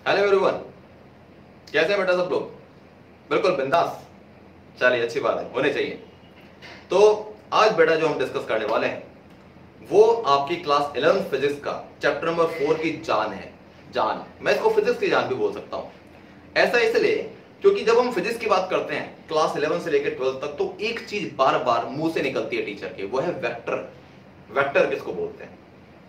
Hello everyone, कैसे हैं बेटा सब लोग? बिल्कुल बिंदास। चलिए, अच्छी बात है, होने चाहिए। तो आज बेटा जो हम डिस्कस करने वाले हैं वो आपकी क्लास 11 फिजिक्स का चैप्टर नंबर 4 की जान है। जान, मैं इसको फिजिक्स की जान भी बोल सकता हूं। ऐसा इसलिए क्योंकि जब हम फिजिक्स की बात करते हैं क्लास 11 से लेकर 12 तक, तो एक चीज बार बार मुंह से निकलती है टीचर के, वो है वेक्टर। वेक्टर किसको बोलते हैं?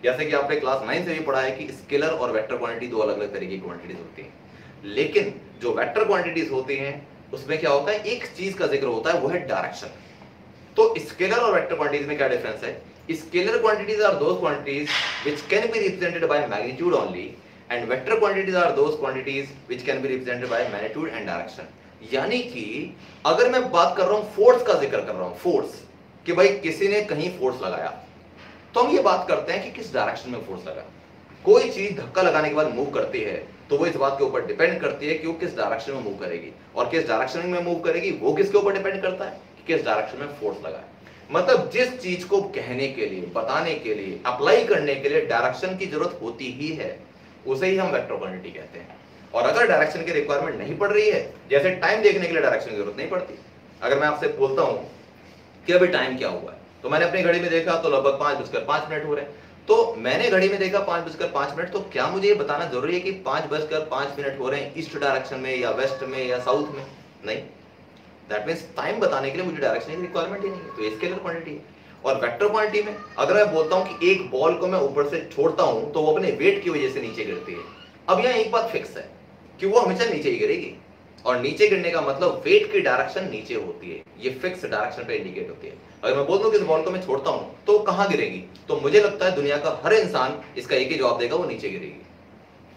जैसे कि आपने क्लास 9 से भी पढ़ा है कि स्केलर और वेक्टर क्वांटिटी दो अलग अलग तरीके की क्वांटिटीज होती हैं। लेकिन जो वेक्टर क्वांटिटीज होती हैं उसमें क्या होता है, एक चीज का जिक्र होता है, वो है डायरेक्शन। तो स्केलर और वेक्टर क्वांटिटीज में क्या डिफरेंस है? Scalar quantities are those quantities which can be represented by magnitude only, and vector quantities are those quantities which can be represented by magnitude and direction. यानी कि अगर मैं बात कर रहा हूं, फोर्स का जिक्र कर रहा हूं, फोर्स, कि भाई किसी ने कहीं फोर्स लगाया, तो हम ये बात करते हैं कि किस डायरेक्शन में फोर्स लगा। कोई चीज धक्का लगाने के बाद मूव करती है तो वो इस बात के ऊपर डिपेंड करती है कि वो किस डायरेक्शन में मूव करेगी, और किस डायरेक्शन में मूव करेगी वो किसके ऊपर डिपेंड करता है कि किस डायरेक्शन में फोर्स लगा है। मतलब जिस चीज को कहने के लिए, बताने के लिए, अप्लाई करने के लिए डायरेक्शन की जरूरत होती ही है, उसे ही हम वेक्टर क्वांटिटी कहते हैं। और अगर डायरेक्शन की रिक्वायरमेंट नहीं पड़ रही है, जैसे टाइम देखने के लिए डायरेक्शन की जरूरत नहीं पड़ती। अगर मैं आपसे बोलता हूं कि अभी टाइम क्या हुआ है, तो मैंने अपनी घड़ी में देखा तो लगभग 5:05 हो रहे हैं। तो मैंने घड़ी में देखा 5:05, तो क्या मुझे ये बताना जरूरी है कि 5:05 हो रहे हैं ईस्ट डायरेक्शन में या वेस्ट में या साउथ में? नहीं। दैट मींस टाइम बताने के लिए मुझे डायरेक्शन की रिक्वायरमेंट ही नहीं है, तो ये स्केलर क्वांटिटी है। और वेक्टर क्वांटिटी में अगर मैं बोलता हूं कि एक बॉल को मैं ऊपर से छोड़ता हूं तो वो अपने वेट की वजह से नीचे गिरती है, अब यहां एक बात फिक्स है कि वो हमेशा नीचे ही गिरेगी, और नीचे गिरने का मतलब वेट की डायरेक्शन नीचे होती है, ये फिक्स डायरेक्शन पे इंडिकेट होती है। अगर मैं बोल दूं कि इस बॉल को मैं छोड़ता हूं तो कहां गिरेगी, तो मुझे लगता है दुनिया का हर इंसान इसका एक ही जवाब देगा, वो नीचे गिरेगी।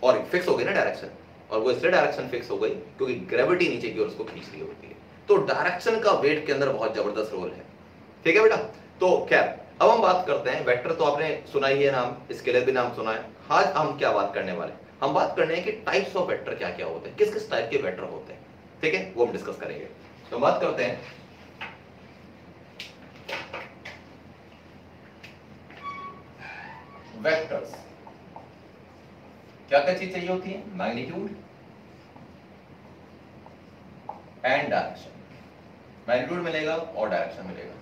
और फिक्स हो गई ना डायरेक्शन, और वो इसलिए डायरेक्शन फिक्स हो गई क्योंकि ग्रेविटी नीचे की ओर उसको खींच रही होती है। तो डायरेक्शन का वेट के अंदर बहुत जबरदस्त रोल है। ठीक है बेटा? तो खैर, अब हम बात करते हैं, वेक्टर तो आपने सुना ही है नाम, स्केलर भी नाम सुना है। आज हम क्या बात करने वाले हैं, हम बात करने हैं कि टाइप्स ऑफ वेक्टर क्या क्या होते हैं, किस किस टाइप के वेक्टर होते हैं। ठीक है, वो हम डिस्कस करेंगे। तो बात करते हैं वेक्टर्स। क्या क्या चीज चाहिए होती है? Magnitude and direction. मैग्नीट्यूड मिलेगा और डायरेक्शन मिलेगा।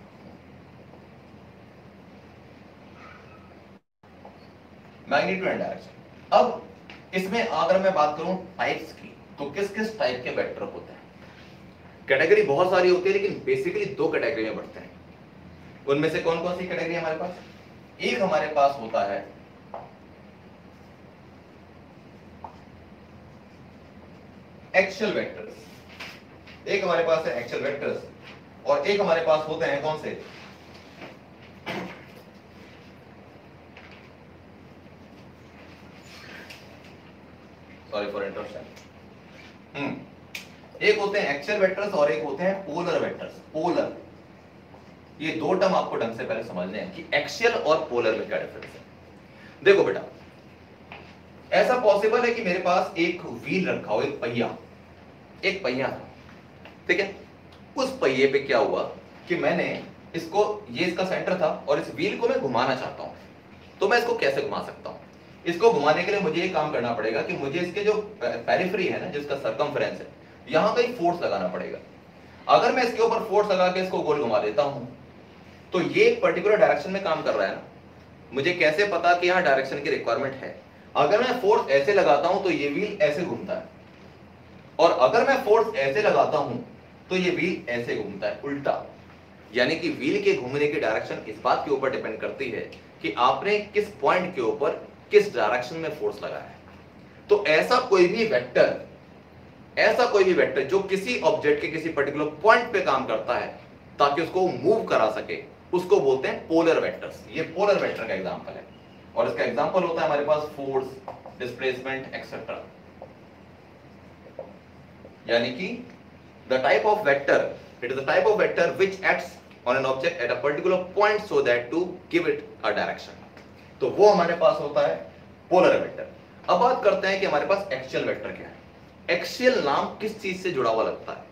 Magnitude and direction. अब इसमें अगर मैं बात करूं टाइप्स की, तो किस किस टाइप के वेक्टर होते हैं? कैटेगरी बहुत सारी होती है, लेकिन बेसिकली दो कैटेगरी में बढ़ते हैं। उनमें से कौन कौन सी कैटेगरी हमारे पास? एक हमारे पास होता है एक्सियल वेक्टर्स, एक हमारे पास है एक्सियल वेक्टर्स, और एक हमारे पास होते हैं कौन से? Sorry for interruption. एक होते हैं एक्सियल वेक्टर्स और एक होते हैं पोलर वेक्टर्स। पोलर, ये दो टर्म आपको ढंग से पहले समझने हैं कि एक्सियल और पोलर में क्या डिफरेंस है। देखो बेटा, ऐसा पॉसिबल है कि मेरे पास एक व्हील रखा हो, एक पहिया, एक पहिया था, ठीक है। उस पहिए पे क्या हुआ कि मैंने इसको, ये इसका सेंटर था, और इस व्हील को मैं घुमाना चाहता हूं, तो मैं इसको कैसे घुमा सकता हूं? इसको घुमाने के लिए मुझे ये काम करना पड़ेगा कि मुझे इसके जो पेरिफेरी है ना, जिसका सरकमफ्रेंस है, यहां कहीं फोर्स लगाना पड़ेगा। अगर मैं इसके ऊपर फोर्स लगा के इसको गोल घुमा देता हूं, तो ये एक पर्टिकुलर डायरेक्शन में काम कर रहा है ना। मुझे कैसे पता कि यहां डायरेक्शन की रिक्वायरमेंट है? अगर मैं फोर्स ऐसे लगाता हूं तो ये व्हील ऐसे घूमता है, और अगर मैं फोर्स ऐसे लगाता हूं तो ये व्हील ऐसे घूमता है, उल्टा। यानी कि व्हील के घूमने की डायरेक्शन इस बात के ऊपर डिपेंड करती है कि आपने किस पॉइंट के ऊपर किस डायरेक्शन में फोर्स लगाया है। तो ऐसा कोई भी वेक्टर, ऐसा कोई भी वेक्टर जो किसी ऑब्जेक्ट के किसी पर्टिकुलर पॉइंट पे काम करता है ताकि उसको मूव करा सके, उसको बोलते हैं पोलर वेक्टर्स। ये पोलर वेक्टर का एग्जांपल है, और इसका एग्जांपल होता है हमारे पास फोर्स, डिस्प्लेसमेंट एक्सेट्रा। यानी कि the type of vector, it is the type of vector which acts on an object at a particular point so that to give it a direction. तो वो हमारे पास होता है पोलर वेक्टर। अब बात करते हैं कि हमारे पास एक्सियल वेक्टर क्या है। एक्सियल नाम किस चीज से जुड़ा हुआ लगता है,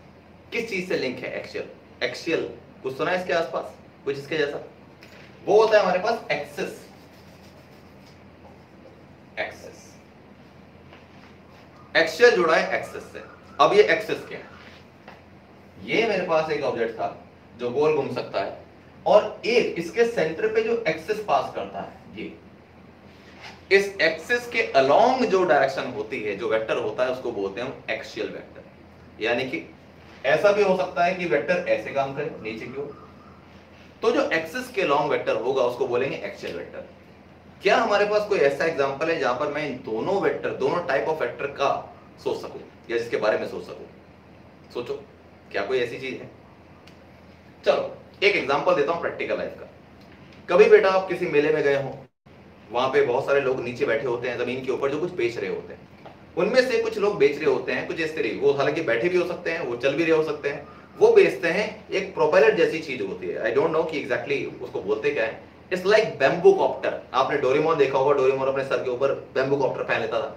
किस चीज से लिंक है एक्सियल? एक्सियल कुछ सुना है इसके आसपास, कुछ इसके जैसा? वो होता है हमारे पास एक्सिस। एक्सिस एक्सियल जुड़ा है एक्सिस से। अब ये एक्सिस क्या है? ये मेरे पास एक ऑब्जेक्ट था जो गोल घूम सकता है, और एक इसके सेंटर पे जो एक्सिस पास करता है, ये इस एक्सिस के अलोंग जो डायरेक्शन होती है, जो वेक्टर होता है, उसको बोलते हैं हम एक्सियल वेक्टर। यानी कि ऐसा भी हो सकता है कि वेक्टर ऐसे काम करे नीचे की ओर, तो जो एक्सिस के अलोंग वेक्टर होगा उसको बोलेंगे एक्सियल वेक्टर। क्या हमारे पास कोई ऐसा एग्जांपल है जहां पर मैं इन दोनों वेक्टर, दोनों टाइप ऑफ वेक्टर का सोच सकूं या जिसके बारे में सोच सकूं? सोचो, क्या कोई ऐसी चीज है? चलो एक एग्जांपल देता हूं प्रैक्टिकल लाइफ का। कभी बेटा आप किसी मेले में गए हो, वहां पे बहुत सारे लोग नीचे बैठे होते हैं जमीन के ऊपर जो कुछ बेच रहे होते हैं। उनमें से कुछ लोग बेच रहे होते हैं कुछ इस तरह, वो हालांकि बैठे भी हो सकते हैं, वो चल भी रहे हो सकते हैं। वो बेचते हैं एक प्रोपेलर जैसी चीज होती है, आई डोंट नो कि एग्जैक्टली उसको बोलते क्या है। It's like bamboo copter. आपने डोरेमोन देखा होगा, डोरेमोन अपने सर के ऊपर बैम्बू कॉप्टर पहन लेता था,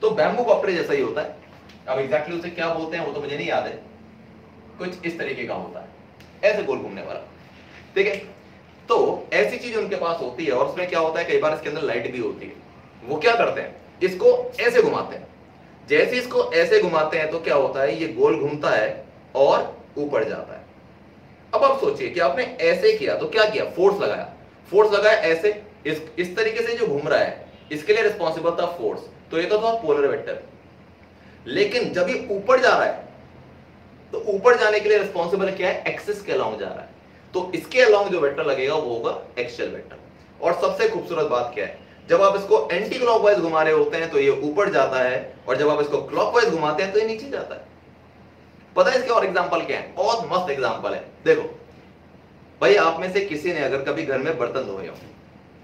तो बैम्बू कॉप्टर जैसा ही होता है। अब एग्जैक्टली उसे क्या बोलते हैं वो तो मुझे नहीं याद है, कुछ इस तरीके का होता है, ऐसे गोल घूमने वाला, ठीक है। तो ऐसी चीज उनके पास होती है, और उसमें क्या होता है, कई बार इसके अंदर लाइट भी होती है। वो क्या करते हैं, इसको ऐसे घुमाते हैं। जैसे इसको ऐसे घुमाते हैं तो क्या होता है, ये गोल घूमता है और ऊपर जाता है। अब आप सोचिए कि आपने ऐसे किया तो क्या किया, फोर्स लगाया, फोर्स लगाया ऐसे, इस तरीके से जो घूम रहा है इसके लिए रिस्पॉन्सिबल था फोर्स, तो ये तो था पोलर वेक्टर। लेकिन जब ये ऊपर जा रहा है तो ऊपर जाने के लिए रिस्पॉन्सिबल क्या है, एक्सिस के अलोंग जा रहा है, तो इसके अलोंग जो वेक्टर लगेगा वो होगा एक्सियल वेक्टर। और सबसे खूबसूरत बात क्या है, जब आप इसको एंटी क्लॉकवाइज घुमा रहे होते हैं तो ये ऊपर जाता है, और जब आप इसको क्लॉकवाइज घुमाते हैं तो ये नीचे जाता है। पता है इसके और एग्जांपल क्या है? बहुत मस्त एग्जांपल है। देखो भाई, आप में से किसी ने अगर कभी घर में बर्तन धोए हो,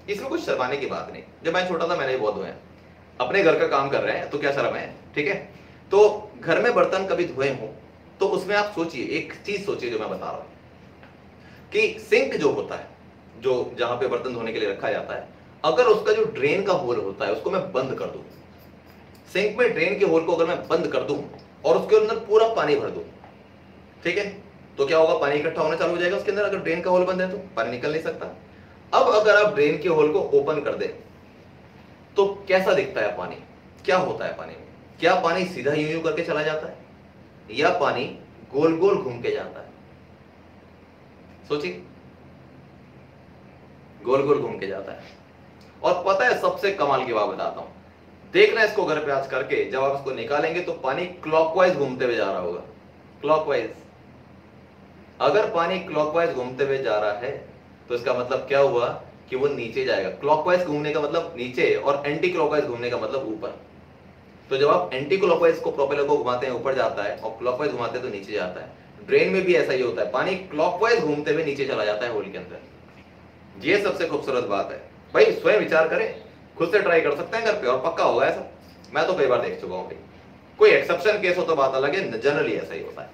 इसमें कुछ शर्माने की बात नहीं, जब मैं छोटा था मैंने भी बहुत धोए, अपने घर का काम कर रहे हैं तो क्या शर्म है, ठीक है। तो घर में बर्तन कभी धोए हो तो उसमें आप सोचिए, एक चीज सोचिए जो मैं बता रहा हूं, कि सिंक जो होता है, जो जहां पे बर्तन धोने के लिए रखा जाता है, अगर उसका जो ड्रेन का होल होता है उसको मैं बंद कर दूं, सिंक में ड्रेन के होल को अगर मैं बंद कर दूं और उसके अंदर पूरा पानी भर दूं, ठीक है, तो क्या होगा, पानी इकट्ठा होना चालू हो जाएगा उसके अंदर। अगर ड्रेन का होल बंद है तो पानी निकल नहीं सकता। अब अगर आप ड्रेन के होल को ओपन कर दें तो कैसा दिखता है पानी, क्या होता है पानी में? क्या पानी सीधा यूं यूं करके चला जाता है, या पानी गोल गोल घूम के जाता है? सोचिए, गोल गोल घूम के जाता है। और पता है सबसे कमाल की बात बताता हूं, देखना इसको घर पे आज करके, जब आप इसको निकालेंगे तो पानी क्लॉकवाइज घूमते हुए जा रहा होगा, क्लॉकवाइज। अगर पानी क्लॉकवाइज घूमते हुए जा रहा है तो इसका मतलब क्या हुआ कि वो नीचे जाएगा। क्लॉकवाइज घूमने का मतलब नीचे, और एंटी क्लॉकवाइज घूमने का मतलब ऊपर। तो जब आप एंटी क्लॉकवाइज को प्रोपेलर को घुमाते हैं ऊपर जाता है, और क्लॉकवाइज घुमाते हैं तो नीचे जाता है। ड्रेन में भी ऐसा ही होता है, पानी क्लॉकवाइज घूमते हुए नीचे चला जाता है होल के अंदर। ये सबसे खूबसूरत बात है भाई, स्वयं विचार करें, खुद से ट्राई कर सकते हैं घर पे, और पक्का होगा ऐसा। मैं तो कई बार देख चुका हूं भाई, कोई एक्सेप्शन केस हो तो बात अलग है, जनरली ऐसा ही होता है,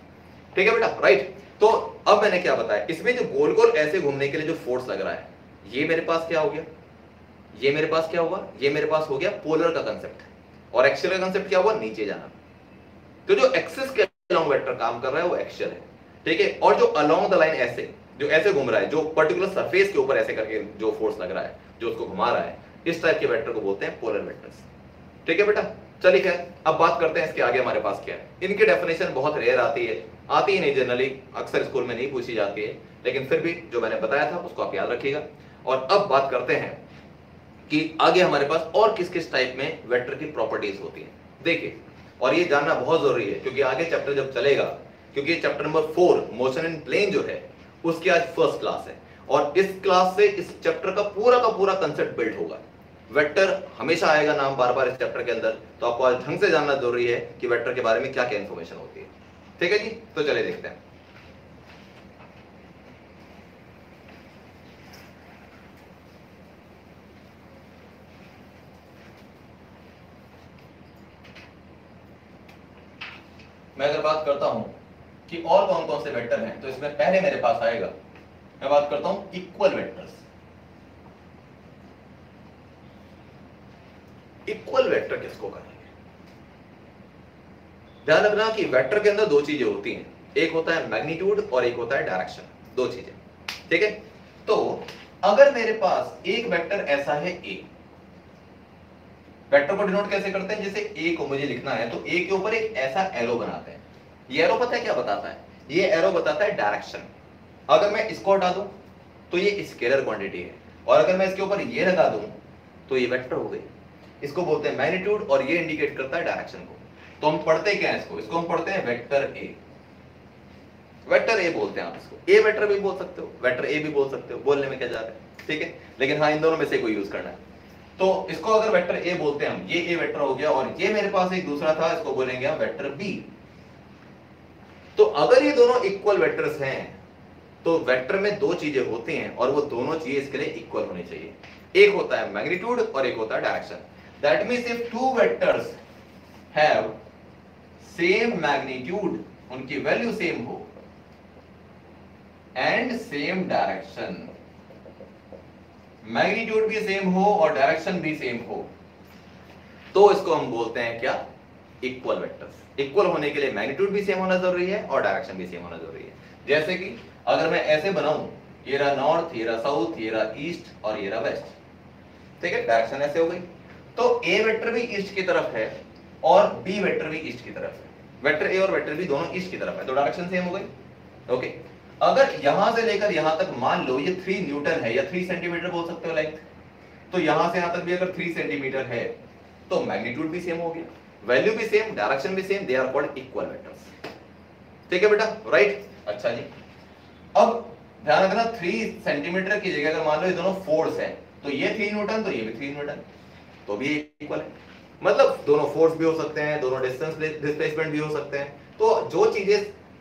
ठीक है बेटा, राइट। तो अब मैंने क्या बताया, इसमें जो गोल गोल ऐसे घूमने के लिए जो फोर्स लग रहा है, ये मेरे पास क्या हो गया, ये मेरे पास क्या हुआ, ये मेरे पास हो गया पोलर का कंसेप्ट, और एक्सियल का कंसेप्ट क्या हुआ, नीचे जाना। तो जो एक्सिस के अलोंग वेक्टर काम कर रहा है वो एक्सियल है, ठीक है। और जो अलोंग द लाइन ऐसे, जो ऐसे घूम रहा है, जो पर्टिकुलर सरफेस के ऊपर ऐसे करके जो फोर्स लग रहा है, जो उसको घुमा रहा है, इस टाइप के वेक्टर को बोलते हैं पोलर वेक्टर्स, ठीक है बेटा। चलिए खैर, अब बात करते हैं इसके आगे हमारे पास क्या है। इनकी डेफिनेशन बहुत रेयर आती है, आती ही नहीं जनरली, अक्सर स्कूल में नहीं पूछी जाती है, लेकिन फिर भी जो मैंने बताया था उसको आप याद रखिएगा। और अब बात करते हैं कि आगे हमारे पास और किस किस टाइप में वेक्टर की प्रॉपर्टीज होती है, देखिए। और ये जानना बहुत जरूरी है क्योंकि आगे चैप्टर जब चलेगा, क्योंकि chapter number 4 motion in plane जो है उसकी आज फर्स्ट क्लास है, और इस क्लास से इस चैप्टर का पूरा कंसेप्ट बिल्ड होगा। वेक्टर हमेशा आएगा नाम बार बार इस चैप्टर के अंदर, तो आपको आज ढंग से जानना जरूरी है कि वेक्टर के बारे में क्या क्या इंफॉर्मेशन होती है, ठीक है जी। तो चलिए देखते हैं। मैं अगर बात करता हूं कि और कौन कौन से वेक्टर हैं, तो इसमें पहले मेरे पास आएगा, मैं बात करता हूं इक्वल वेक्टर्स। इक्वल वेक्टर किसको कहेंगे? ध्यान रखना कि वेक्टर के अंदर दो चीजें होती हैं, एक होता है मैग्नीट्यूड और एक होता है डायरेक्शन, दो चीजें, ठीक है। तो अगर मेरे पास एक वेक्टर ऐसा है ए, वेक्टर को डिनोट कैसे करते हैं, जैसे ए को मुझे लिखना है तो ए के ऊपर एक ऐसा एरो बनाते हैं। ये एरो पता है क्या बताता है, ये एरो बताता है डायरेक्शन। अगर मैं इसको हटा दूं तो ये स्केलर क्वांटिटी है, और अगर मैं इसके ऊपर ये लगा दूं तो ये वेक्टर हो गई। इसको बोलते हैं मैग्नीट्यूड, और ये इंडिकेट करता है डायरेक्शन को। तो हम पढ़ते क्या है इसको हम पढ़ते हैं वेक्टर ए। वेक्टर ए बोलते हैं आप इसको, ए वेक्टर भी बोल सकते हो, वेक्टर ए भी बोल सकते हो, बोलने में क्या जा रहा है, ठीक है। लेकिन हाँ, इन दोनों में से कोई यूज करना है। तो इसको अगर वेक्टर ए बोलते हैं हम, ये ए वेक्टर हो गया, और ये मेरे पास एक दूसरा था, इसको बोलेंगे हम वेक्टर बी। तो अगर ये दोनों इक्वल वेक्टर्स हैं तो वेक्टर में दो चीजें होती हैं, और वो दोनों चीजें इसके लिए इक्वल होनी चाहिए। एक होता है मैग्नीट्यूड और एक होता है direction. That means if two vectors have same magnitude, उनकी वैल्यू सेम हो, एंड सेम डायरेक्शन, मैग्नीट्यूड भी सेम हो और डायरेक्शन भी सेम हो, तो इसको हम बोलते हैं क्या, इक्वल वेक्टर्स। इक्वल होने के लिए मैग्नीट्यूड भी सेम होना जरूरी है और डायरेक्शन भी सेम होना जरूरी है। जैसे कि अगर मैं ऐसे बनाऊं, ये रहा नॉर्थ, ये रहा साउथ, ये रहा ईस्ट और ये रहा वेस्ट, ठीक है, डायरेक्शन ऐसे हो गई। तो ए वेक्टर भी ईस्ट की तरफ है और बी वेक्टर भी ईस्ट की तरफ है, वेक्टर ए और वेक्टर बी दोनों ईस्ट की तरफ है, तो डायरेक्शन सेम हो गई। ओके, अगर यहां से लेकर यहां तक मान लो ये 3 न्यूटन है या 3 सेंटीमीटर बोल सकते हो लेंथ, तो यहां से यहां तक भी अगर 3 सेंटीमीटर है तो मैग्नीट्यूड भी सेम हो गया, वैल्यू भी सेम, डायरेक्शन भी same, they are called equal vectors. ठीक है बेटा, राइट। अच्छा जी, अब ध्यान रखना 3 सेंटीमीटर की जगह अगर मान लो ये दोनों फोर्स है, तो ये 3 न्यूटन तो ये भी 3 न्यूटन, तो भी इक्वल है। मतलब दोनों फोर्स भी हो सकते हैं, दोनों डिस्टेंस डिस्प्लेसमेंट भी हो सकते हैं, तो जो चीजें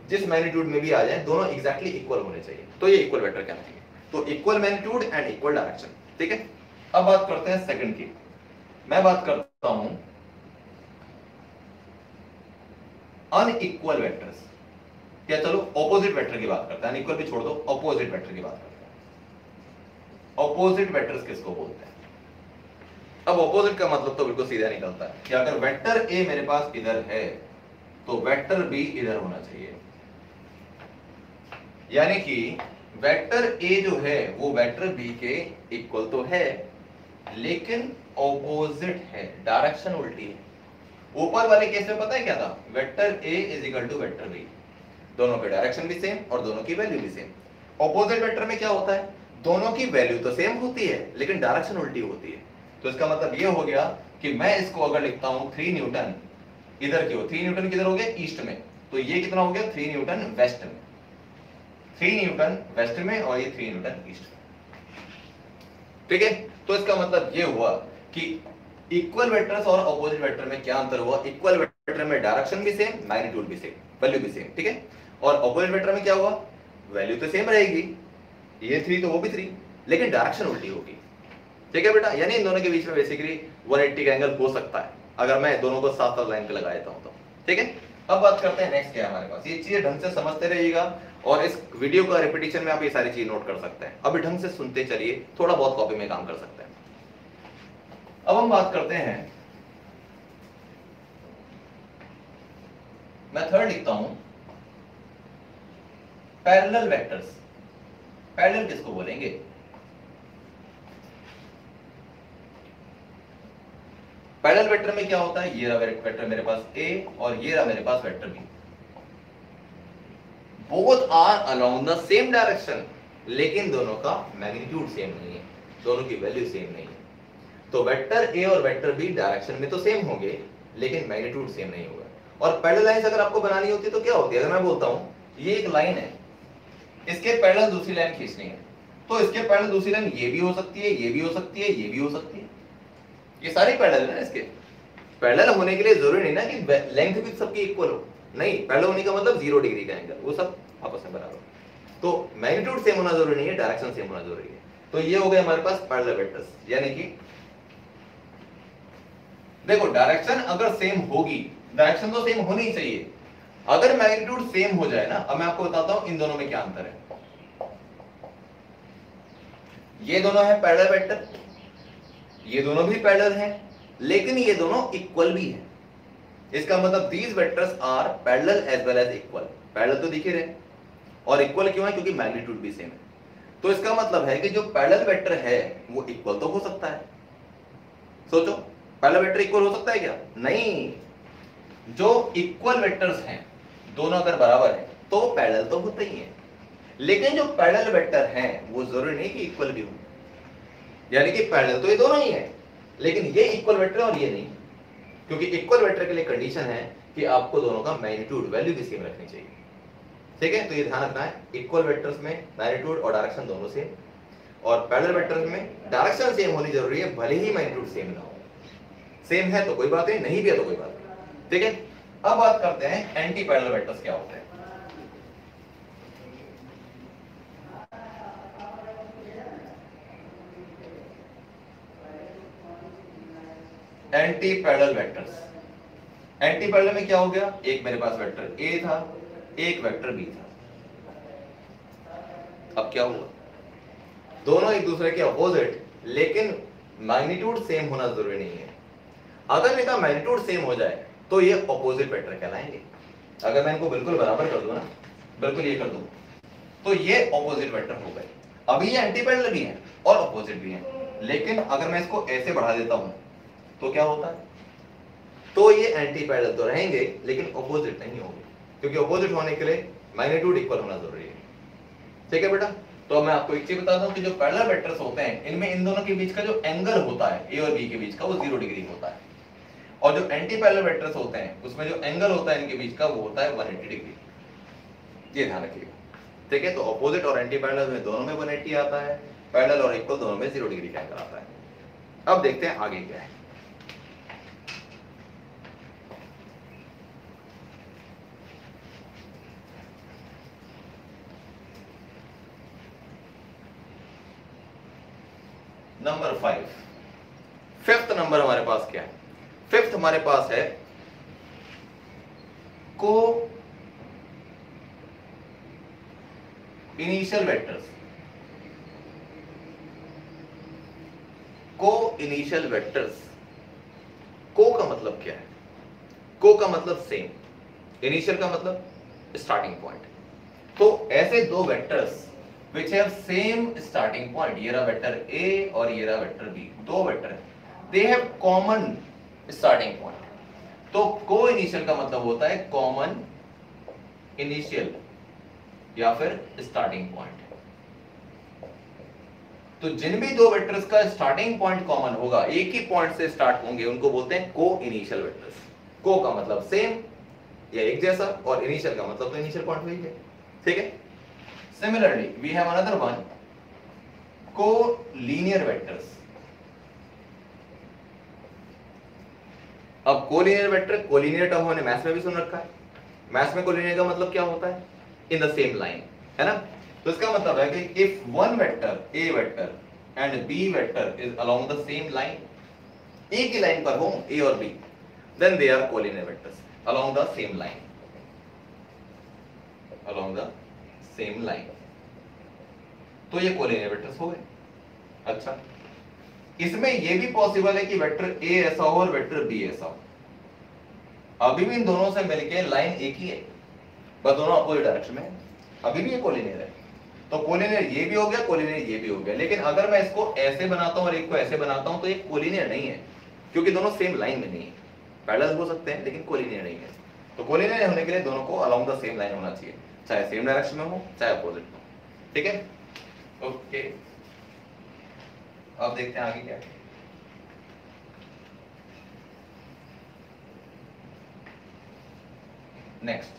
जिस मैग्नीट्यूड में भी आ जाए दोनों एग्जैक्टली इक्वल होने चाहिए, तो ये इक्वल वेक्टर कहलाएंगे। तो equal magnitude and equal direction, ठीक है। अब बात करते हैं सेकंड की। मैं बात करता हूं अनइक्वल वेक्टर्स, या चलो ऑपोजिट वेक्टर की बात करते हैं, अनइक्वल भी छोड़ दो, ऑपोजिट वेक्टर की बात करते हैं। ऑपोजिट वेक्टर्स किसको बोलते हैं? अब ऑपोजिट का मतलब तो बिल्कुल सीधा निकलता है कि अगर वेक्टर ए मेरे पास इधर है तो वेक्टर बी इधर होना चाहिए, यानी कि वेक्टर ए जो है वो वेक्टर बी के इक्वल तो है लेकिन ऑपोजिट है, डायरेक्शन उल्टी है। ऊपर वाले केस में पता है क्या था, vector A is equal to vector B, दोनों के डायरेक्शन भी सेम और दोनों की वैल्यू भी सेम। ऑपोजिट वेक्टर में क्या होता है, दोनों की वैल्यू तो सेम होती है लेकिन डायरेक्शन उल्टी होती है। तो इसका मतलब ये हो गया कि मैं इसको अगर लिखता हूं 3 न्यूटन इधर क्यों, 3 न्यूटन किधर हो गया, ईस्ट में, तो ये कितना हो गया 3 न्यूटन वेस्ट में, 3 न्यूटन वेस्ट में और ये 3 न्यूटन ईस्ट में, ठीक है। तो इसका मतलब ये हुआ कि इक्वल वेक्टर्स और ऑपोजिट वेक्टर में क्या अंतर हुआ, इक्वल वेक्टर में डायरेक्शन भी सेम, मैग्नीट्यूड भी सेम, वैल्यू भी सेम, ठीक है। और ऑपोजिट वेक्टर में क्या हुआ, वैल्यू तो सेम रहेगी, ये 3 तो वो भी 3, लेकिन डायरेक्शन उल्टी होगी, ठीक है बेटा। यानी इन दोनों के बीच में बेसिकली 180 का एंगल हो सकता है अगर मैं दोनों को साथ साथ लाइन पे लगा देता हूं तो, ठीक है। अब बात करते हैं नेक्स्ट क्या है हमारे पास, ये चीजें ढंग से समझते रहिएगा और इस वीडियो का रिपीटिशन में आप ये सारी चीज नोट कर सकते हैं। अभी ढंग से सुनते चलिए, थोड़ा बहुत कॉपी में काम कर सकते हैं। अब हम बात करते हैं, मैं थर्ड लिखता हूं पैरेलल वेक्टर्स। पैरेलल किसको बोलेंगे, पैरेलल वेक्टर में क्या होता है, ये रहा वेक्टर मेरे पास ए और ये रहा मेरे पास vector B, both are along the same direction, लेकिन दोनों का मैग्नीट्यूड सेम नहीं है, दोनों की वैल्यू सेम नहीं है। तो वेक्टर ए और वेक्टर बी डायरेक्शन में तो सेम होंगे लेकिन मैग्नीट्यूड सेम नहीं होगा। और पैरेलल लाइंस अगर आपको बनानी होती है तो क्या होती है, अगर मैं बोलता हूं ये एक लाइन है, इसके पैरेलल दूसरी लाइन खींचनी है, तो इसके पैरेलल दूसरी लाइन ये भी हो सकती है, ये भी हो सकती है, ये भी हो सकती है, ये सारे पैरेलल है। इसके पैरेलल होने के लिए जरूरी नहीं ना कि लेंथ भी सबकी इक्वल हो, नहीं, पैरेलल होने का मतलब 0 डिग्री का एंगल, वो सब आपस में बराबर। तो मैग्नीट्यूड सेम होना जरूरी नहीं है, डायरेक्शन सेम होना जरूरी है। तो ये हो गए हमारे पास पैरेलल वेक्टर्स, यानी कि देखो डायरेक्शन अगर सेम होगी, डायरेक्शन तो सेम होनी ही चाहिए, अगर मैग्नीट्यूड सेम हो जाए ना, अब मैं आपको बताता हूं इन दोनों में क्या अंतर है। ये दोनों है पैरेलल वेक्टर, ये दोनों भी पैरेलल हैं, लेकिन ये दोनों इक्वल भी हैं। इसका मतलब these vectors are parallel as well as equal, parallel तो दिख ही रहे, और इक्वल क्यों है, क्योंकि मैग्नीट्यूड भी सेम है। तो इसका मतलब है कि जो पैरेलल वेक्टर है वो इक्वल तो हो सकता है। सोचो पहला वेक्टर इक्वल हो सकता है क्या? नहीं। जो इक्वल वेक्टर्स हैं दोनों अगर बराबर हैं तो पैरेलल तो होते ही हैं, लेकिन जो पैरेलल वेक्टर हैं वो जरूरी नहीं कि इक्वल भी हो। यानी कि पैरेलल तो ये दोनों ही हैं, लेकिन ये इक्वल वेक्टर और ये नहीं, क्योंकि इक्वल वेक्टर के लिए कंडीशन है कि आपको दोनों का मैग्नीट्यूड वैल्यू भी सेम रखनी चाहिए। ठीक है, तो ये ध्यान रखना है, इक्वल वेक्टर्स में मैग्नीट्यूड और डायरेक्शन दोनों सेम, और पैरेलल वेक्टर्स में डायरेक्शन सेम होनी जरूरी है, भले ही मैग्नीट्यूड सेम ना हो। सेम है तो कोई बात नहीं भी है तो कोई बात नहीं। ठीक है, अब बात करते हैं एंटी पैरेलल वेक्टर्स क्या होते हैं। Anti parallel vectors, anti parallel में क्या हो गया, एक मेरे पास वेक्टर ए था, एक वेक्टर बी था। अब क्या हुआ, दोनों एक दूसरे के अपोजिट, लेकिन मैग्नीट्यूड सेम होना जरूरी नहीं है। अगर इनका मैग्नीट्यूड सेम हो जाए तो ये अपोजिट वेक्टर कहलाएंगे। अगर मैं इनको बिल्कुल बराबर कर दूं ना, बिल्कुल ये कर दूं, तो ये अपोजिट वेक्टर हो गए। अभी ये एंटी पैरेलल भी हैं और अपोजिट भी हैं, लेकिन अगर मैं इसको ऐसे बढ़ा देता हूं तो क्या होता है, तो ये एंटी पैरेलल तो रहेंगे लेकिन अपोजिट नहीं होंगे, क्योंकि अपोजिट होने के लिए मैग्नीट्यूड इक्वल होना जरूरी है। ठीक है बेटा, तो मैं आपको एक चीज बताता हूं कि जो पैरेलल वेक्टर्स होते हैं इनमें इन दोनों के बीच का जो एंगल होता है ए और बी के बीच का वो 0 डिग्री होता है, और जो एंटी पैरेलल वेक्टर्स होते हैं उसमें जो एंगल होता है इनके बीच का वो होता है 180 डिग्री। ये ध्यान रखिएगा। ठीक है, तो अपोजिट और एंटी पैरेलल में दोनों में 180 आता है, पैरेलल और इक्वल दोनों में 0 डिग्री का एंगल आता है। अब देखते हैं आगे क्या है। नंबर 5, फिफ्थ नंबर हमारे पास क्या है, फिफ्थ हमारे पास है को इनिशियल वेक्टर्स। को इनिशियल वेक्टर्स, को का मतलब क्या है, को का मतलब सेम, इनिशियल का मतलब स्टार्टिंग पॉइंट। तो ऐसे दो vectors which have same starting point, ये रहा वेक्टर A और ये रहा वेक्टर B, दो वेक्टर है, they have common starting point। तो को इनिशियल का मतलब होता है कॉमन इनिशियल या फिर स्टार्टिंग पॉइंट। तो जिन भी दो वेक्टर्स का स्टार्टिंग पॉइंट कॉमन होगा, एक ही पॉइंट से स्टार्ट होंगे, उनको बोलते हैं को इनिशियल वेक्टर्स। को का मतलब सेम या एक जैसा, और इनिशियल का मतलब तो इनिशियल पॉइंट वही है। ठीक है, similarly we have another one, co-linear vectors। अब कोलिनियर वेक्टर, कोलिनियर टर्म हमने मैथ्स में भी सुन रखा है। मैथ्स में कोलिनियर का मतलब क्या होता है, इन द सेम लाइन, है ना। तो इसका मतलब है कि if one vector A vector and B vector is along the same line, एक ही लाइन पर हो ए और B, then they are collinear vectors along the same line, along the same line, तो ये कोलिनियर वेक्टर्स हो गए। अच्छा, इसमें ये भी पॉसिबल है कि वेक्टर ए ऐसा हो और वेक्टर बी ऐसा हो, अभी भी इन दोनों से मिलके लाइन एक ही है, बस दोनों अपोजिट डायरेक्शन में है, अभी भी ये कोलिनियर है। तो कोलिनियर ये भी हो गया, कोलिनियर ये भी हो गया। लेकिन अगर मैं इसको ऐसे बनाता हूं और एक को ऐसे बनाता हूं तो ये कोलिनियर नहीं है, क्योंकि दोनों सेम लाइन में नहीं है। पैरेलल हो सकते हैं लेकिन कोलिनियर नहीं है। तो कोलिनियर होने के लिए दोनों को अलोंग द सेम लाइन होना चाहिए, चाहे सेम डायरेक्शन में हो चाहे अपोजिट में। ठीक है, ओके, अब देखते हैं आगे क्या है। Next,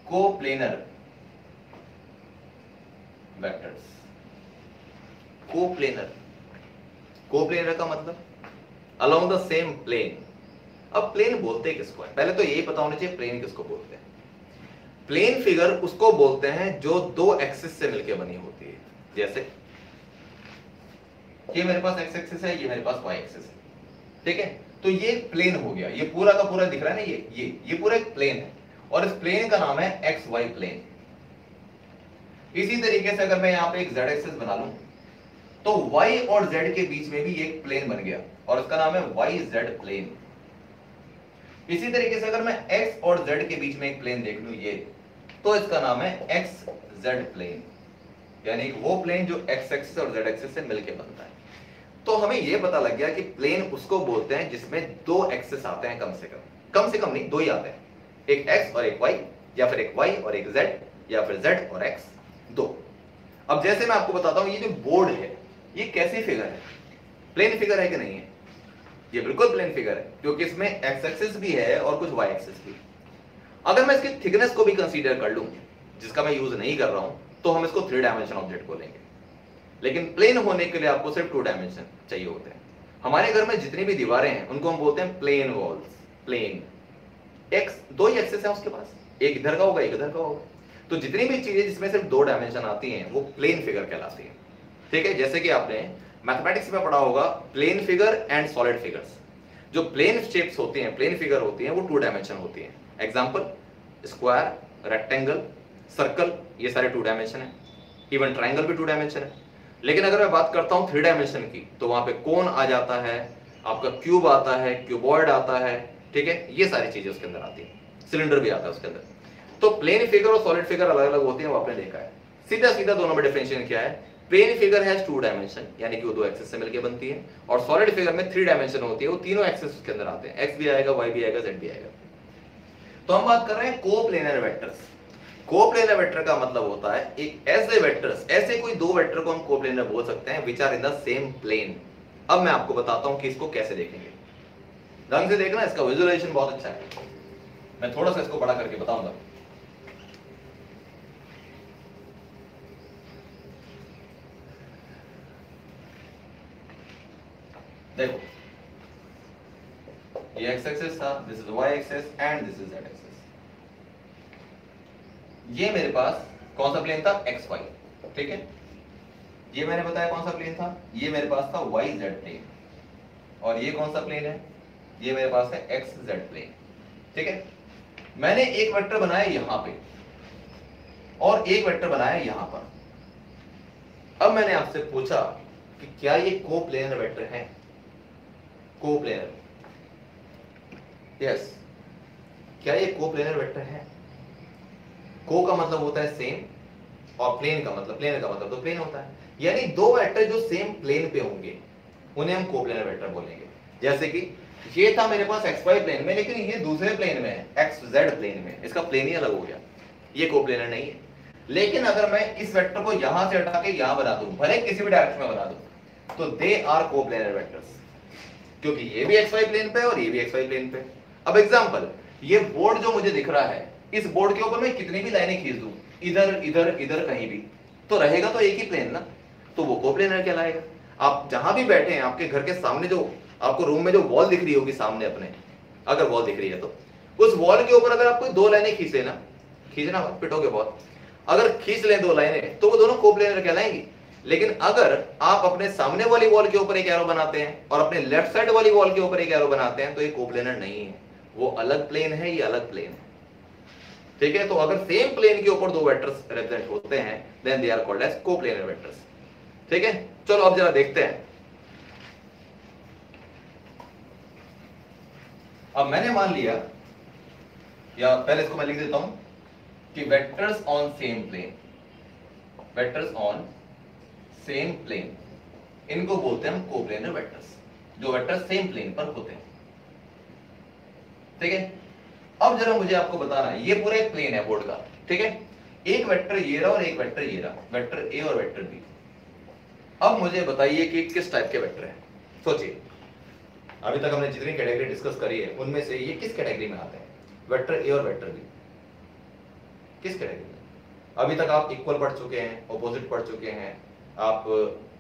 coplanar vectors. Coplanar, coplanar का मतलब अलोंग द सेम प्लेन। अब प्लेन बोलते किसको है, पहले तो यही पता होना चाहिए प्लेन किसको बोलते हैं। प्लेन फिगर उसको बोलते हैं जो दो एक्सिस से मिलकर बनी होती है। जैसे ये मेरे पास एक्स एक्सिस है, ये मेरे पास वाई एक्सिस है, ठीक है। तो ये प्लेन हो गया, ये पूरा का पूरा दिख रहा है ना, ये पूरा एक प्लेन है, और इस प्लेन का नाम है एक्स वाई प्लेन। इसी तरीके से अगर मैं यहाँ पे एक जेड एक्सिस बना लूं तो y और z के बीच में भी एक प्लेन बन गया और इसका नाम है वाई जेड प्लेन। इसी तरीके से अगर मैं x और z के बीच में एक प्लेन देख लूं ये, तो इसका नाम है एक्स जेड प्लेन। यानी वो प्लेन जो एक्स एक्सिस और जेड एक्सिस से मिलकर बनता है। तो हमें ये पता लग गया कि प्लेन उसको बोलते हैं जिसमें दो एक्सिस आते हैं, कम से कम नहीं, दो ही आते हैं, एक एक्स और एक वाई, या फिर एक वाई और एक जेड, या फिर जेड और एक्स, दो। अब जैसे मैं आपको बताता हूं, ये जो बोर्ड है ये कैसी फिगर है, प्लेन फिगर है कि नहीं है? ये बिल्कुल प्लेन फिगर है, क्योंकि इसमें एक्स एक्सिस भी है और कुछ वाई एक्सिस भी। अगर मैं इसकी थिकनेस को भी कंसीडर कर लूं, जिसका मैं यूज नहीं कर रहा हूं, तो हम इसको 3 डायमेंशन ऑब्जेक्ट बोलेंगे। लेकिन प्लेन होने के लिए आपको सिर्फ 2 डायमेंशन चाहिए होते हैं। हमारे घर में जितनी भी दीवारें हैं उनको हम बोलते हैं प्लेन वॉल्स। प्लेन, एक्स, दो ही एक्सिस है उसके पास, एक इधर का होगा एक इधर का होगा। तो जितनी भी चीजें जिसमें सिर्फ 2 डायमेंशन आती हैं वो प्लेन फिगर कहलाती है। ठीक है, जैसे कि आपने मैथमेटिक्स में पढ़ा होगा plane figure and solid figures. जो प्लेन शेप्स होती हैं, प्लेन फिगर होती हैं, वो 2 डायमेंशन होती हैं। एग्जांपल, स्क्वायर, रेक्टेंगल, सर्कल, ये सारे 2 डायमेंशन है। इवन ट्राइंगल भी 2 डायमेंशन है। लेकिन अगर मैं बात करता हूं 3 डायमेंशन की, तो वहां पे कोन आ जाता है, आपका क्यूब आता है, क्यूबॉइड आता है, ठीक है, ये सारी चीजें उसके अंदर आती है, सिलेंडर भी आता है उसके अंदर। तो प्लेन फिगर और सॉलिड फिगर अलग अलग होती है, वो आपने देखा है। सीधा सीधा दोनों में डिफरेंशिएशन क्या है, प्लेन फिगर हैज 2 डायमेंशन, यानी कि वो 2 एक्सिस से मिलकर बनती है, और सॉलिड फिगर में 3 डायमेंशन होती है, वो तीनों एक्सिस उसके अंदर आते हैं, एक्स भी आएगा, वाई भी आएगा, जेड भी आएगा। तो हम बात कर रहे हैं कोप्लेनर वेक्टर्स। कोप्लेनर वेक्टर का मतलब होता है एक ऐसे वेक्टर्स, ऐसे कोई दो वेक्टर को हम कोप्लेनर बोल सकते हैं which are in the same plane. अब मैं आपको बताता हूं कि इसको कैसे देखेंगे। ढंग से देखना, इसका विजुअलाइजेशन बहुत अच्छा है। मैं थोड़ा सा इसको बड़ा करके बताऊंगा। देखो, ये एक्स एक्सिस था, this is Y axis and this is Z axis. ये मेरे पास कौन सा प्लेन था, एक्स वाई, ठीक है। ये मैंने बताया कौन सा प्लेन था, ये मेरे पास था वाई जेड प्लेन। और ये कौन सा प्लेन है, ये मेरे पास है एक्स जेड प्लेन, ठीक है। मैंने एक वेक्टर बनाया यहां पे और एक वेक्टर बनाया यहां पर। अब मैंने आपसे पूछा कि क्या ये कोप्लेनर वेक्टर है? कोप्लेनर, यस, क्या ये कोप्लेनर वेक्टर है? को का मतलब होता है सेम, और प्लेन का मतलब, प्लेन का मतलब तो प्लेन होता है, यानी दो वेक्टर जो सेम प्लेन पे होंगे उन्हें हम कोप्लेनर वेक्टर बोलेंगे। जैसे कि ये था मेरे पास एक्स वाई प्लेन में, लेकिन ये दूसरे प्लेन में है, एक्स जेड प्लेन में, इसका प्लेन ही अलग हो गया, ये कोप्लेनर नहीं है। लेकिन अगर मैं इस वेक्टर को यहां से हटा के यहां बना दूं, भले किसी भी डायरेक्शन में बना दूं, तो दे आर कोप्लेनर वेक्टर्स, क्योंकि ये भी एक्स वाई प्लेन पे और ये भी एक्स वाई प्लेन पे। अब एग्जांपल, ये बोर्ड जो मुझे दिख रहा है, इस बोर्ड के ऊपर मैं कितनी भी लाइनें खींच दूं, इधर इधर इधर कहीं भी, तो रहेगा तो एक ही प्लेन ना, तो वो कोप्लेनर कहलाएगा। आप जहां भी बैठे हैं, आपके घर के सामने जो आपको रूम में जो वॉल दिख रही होगी सामने अपने, अगर वॉल दिख रही है तो उस वॉल के ऊपर अगर आप कोई 2 लाइनें खींच लेना, खींचना मत, पिटोगे बहुत, अगर खींच लें 2 लाइनें तो वो दोनों कोप्लेनर कहलाएंगी। लेकिन अगर आप अपने सामने वाली वॉल के ऊपर एक एरो बनाते हैं और अपने लेफ्ट साइड वाली वॉल के ऊपर एक एरो बनाते हैं, तो ये कोप्लेनर नहीं है, वो अलग प्लेन है, ये अलग प्लेन है, ठीक है। तो अगर सेम प्लेन के ऊपर 2 वेक्टर्स रिप्रेजेंट होते हैं, then they are called as coplanar vectors, ठीक है। चलो अब जरा देखते हैं। अब मैंने मान लिया, या पहले इसको मैं लिख देता हूं कि vectors on same plane, vectors on same plane, इनको बोलते हैं हम कोप्लेनर वेक्टर्स, जो वेक्टर्स सेम प्लेन पर होते हैं, ठीक है। अब जरा मुझे आपको बताना है, ये पूरा एक प्लेन है बोर्ड का, ठीक है। एक वेक्टर ये रहा और एक वेक्टर ये रहा, वेक्टर ए और वेक्टर बी। अब मुझे बताइए कि किस टाइप के वेक्टर हैं। सोचिए, अभी तक हमने जितनी कैटेगरी डिस्कस करी है उनमें से ये किस कैटेगरी में आते हैं, वेक्टर ए और वेक्टर बी, किस कैटेगरी में? अभी तक आप इक्वल पढ़ चुके हैं, ऑपोजिट पढ़ चुके हैं, आप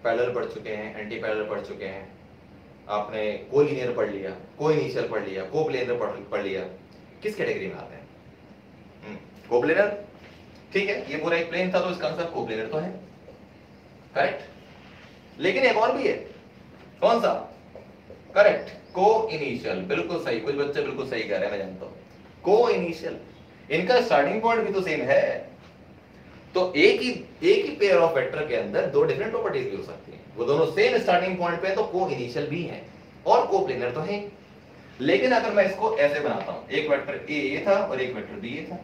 पैरेलल पढ़ चुके हैं, एंटी पैरेलल पढ़ चुके हैं, आपने कोलिनियर पढ़ लिया, कोइनिशियल पढ़ लिया, कोप्लेनर पढ़ लिया। किस कैटेगरी में आते हैं? कोप्लेनर, ठीक है। ये पूरा एक प्लेन था तो इसका आंसर कोप्लेनर तो है, करेक्ट। लेकिन एक और भी है, कौन सा? करेक्ट, को इनिशियल, बिल्कुल सही। कुछ बच्चे बिल्कुल सही कह रहे हैं, मैं जानता हूं, को इनिशियल। इनका स्टार्टिंग पॉइंट भी तो सेम है, तो एक ही पेयर ऑफ वेक्टर के अंदर 2 डिफरेंट प्रॉपर्टीज भी हो सकती हैं, वो दोनों सेम स्टार्टिंग पॉइंट पे, तो को इनिशियल भी है और कोप्लेनर तो है। लेकिन अगर मैं इसको ऐसे बनाता हूं, एक वेक्टर ए ये था और एक वेक्टर बी ये था,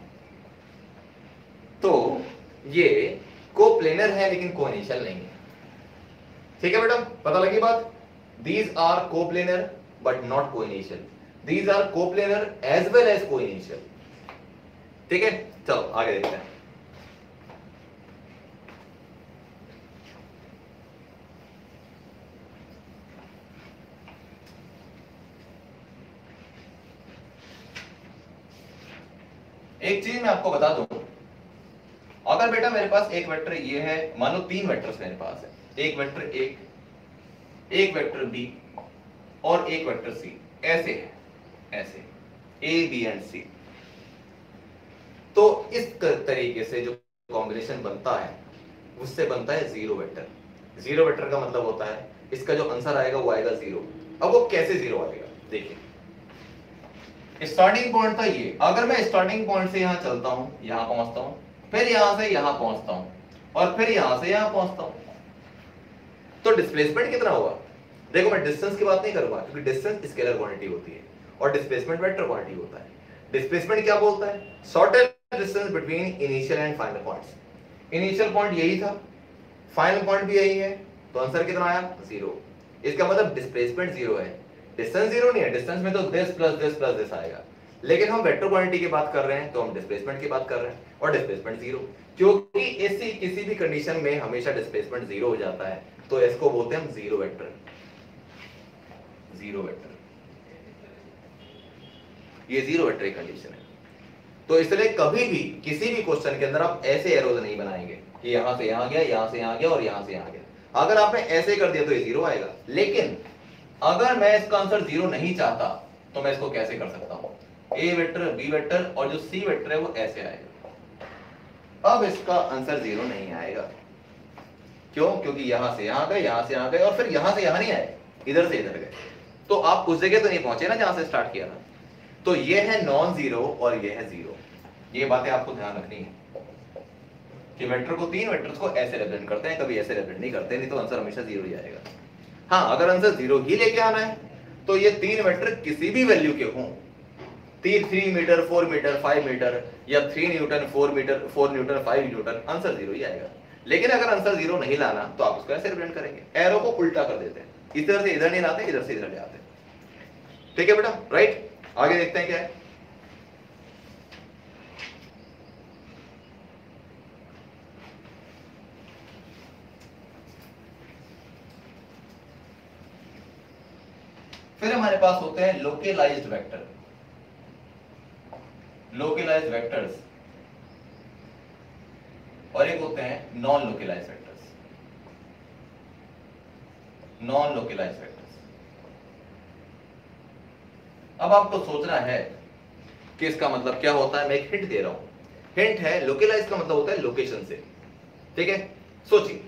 तो ये कोप्लेनर है लेकिन कोइनिशियल नहीं है। ठीक है बेटा, पता लगी बात? These are coplanar but not coinitial, these are coplanar as well as coinitial. ठीक है, चलो आगे देखते हैं। एक चीज मैं आपको बता दूं, अगर बेटा मेरे पास एक वेक्टर ये है, मान लो 3 वेक्टर्स मेरे पास है, एक वेक्टर एक वेक्टर बी और एक वेक्टर सी, ऐसे है, ऐसे ए बी एंड सी। तो इस तरीके से जो कॉम्बिनेशन बनता है उससे बनता है जीरो वेक्टर। जीरो वेक्टर का मतलब होता है इसका जो आंसर आएगा वो आएगा जीरो। अब वो कैसे जीरो आएगा देखिए, स्टार्टिंग पॉइंट था ये, अगर मैं स्टार्टिंग पॉइंट से यहां चलता हूं, यहां पहुंचता हूं, फिर यहां से यहां पहुंचता हूं और फिर यहां से यहां पहुंचता हूं, तो डिस्प्लेसमेंट कितना होगा? देखो मैं डिस्टेंस की बात नहीं करूंगा क्योंकि डिस्टेंस स्केलर क्वांटिटी होती है और डिस्प्लेसमेंट वेक्टर क्वांटिटी होता है। डिस्प्लेसमेंट क्या बोलता है? Shortest distance between initial and final points. Initial point यही था, फाइनल पॉइंट भी यही है, तो आंसर कितना आया? जीरो। इसका मतलब डिस्प्लेसमेंट जीरो है, डिस्टेंस जीरो नहीं है। डिस्टेंस में तो दिस प्लस दिस आएगा, लेकिन हम वेक्टर क्वांटिटी की बात कर रहे हैं तो हम डिस्प्लेसमेंट की बात कर रहे हैं और डिस्प्लेसमेंट जीरो। क्योंकि ऐसी किसी भी कंडीशन में हमेशा डिस्प्लेसमेंट जीरो हो जाता है तो इसको बोलते हैं हम जीरो वेक्टर। जीरो वेक्टर, ये जीरो वेक्टर की कंडीशन है। तो इसलिए कभी भी किसी भी क्वेश्चन के अंदर आप ऐसे एरोज नहीं बनाएंगे कि यहां से यहां गया, यहां से यहां गया और यहां से यहां गया। अगर आपने ऐसे कर दिया तो ये जीरो आएगा, लेकिन अगर मैं इसका आंसर जीरो नहीं चाहता तो मैं इसको कैसे कर सकता हूं? ए वेक्टर बी वेक्टर और जो सी वेक्टर है वो ऐसे आएगा। अब इसका आंसर जीरो नहीं आएगा, क्यों? क्योंकि यहां से यहां गए, यहां से यहां गए और फिर यहां से यहां नहीं आए, इधर से इधर गए, तो आप उस जगह तो नहीं पहुंचे ना जहां से स्टार्ट किया था। तो ये है नॉन जीरो और ये है जीरो। ये बातें आपको ध्यान रखनी है कि वेक्टर को, 3 वेक्टर्स को ऐसे रिप्रेजेंट करते हैं, कभी ऐसे रिप्रेजेंट नहीं करते, नहीं तो आंसर हमेशा जीरो ही आएगा। हाँ, अगर आंसर जीरो ही लेके आना है तो ये 3 वेक्टर किसी भी वैल्यू के हों, 3 मीटर 4 मीटर 5 मीटर या 3 newton 4 metre 4 newton 5 newton, answer zero ही आएगा। लेकिन अगर आंसर जीरो नहीं लाना तो आप उसको ऐसे रिप्रेजेंट करेंगे, एरो को उल्टा कर देते हैं, इधर से इधर नहीं लाते, इधर से इधर ले आते हैं। ठीक है बेटा, राइट? आगे देखते हैं क्या है। फिर हमारे पास होते हैं लोकलाइज्ड वेक्टर, लोकलाइज्ड वेक्टर्स, और एक होते हैं non localized vectors, non localized vectors. अब आपको सोचना है कि इसका मतलब क्या होता है। मैं एक हिंट दे रहा हूं, हिंट है लोकलाइज का मतलब होता है लोकेशन से। ठीक है, सोचिए,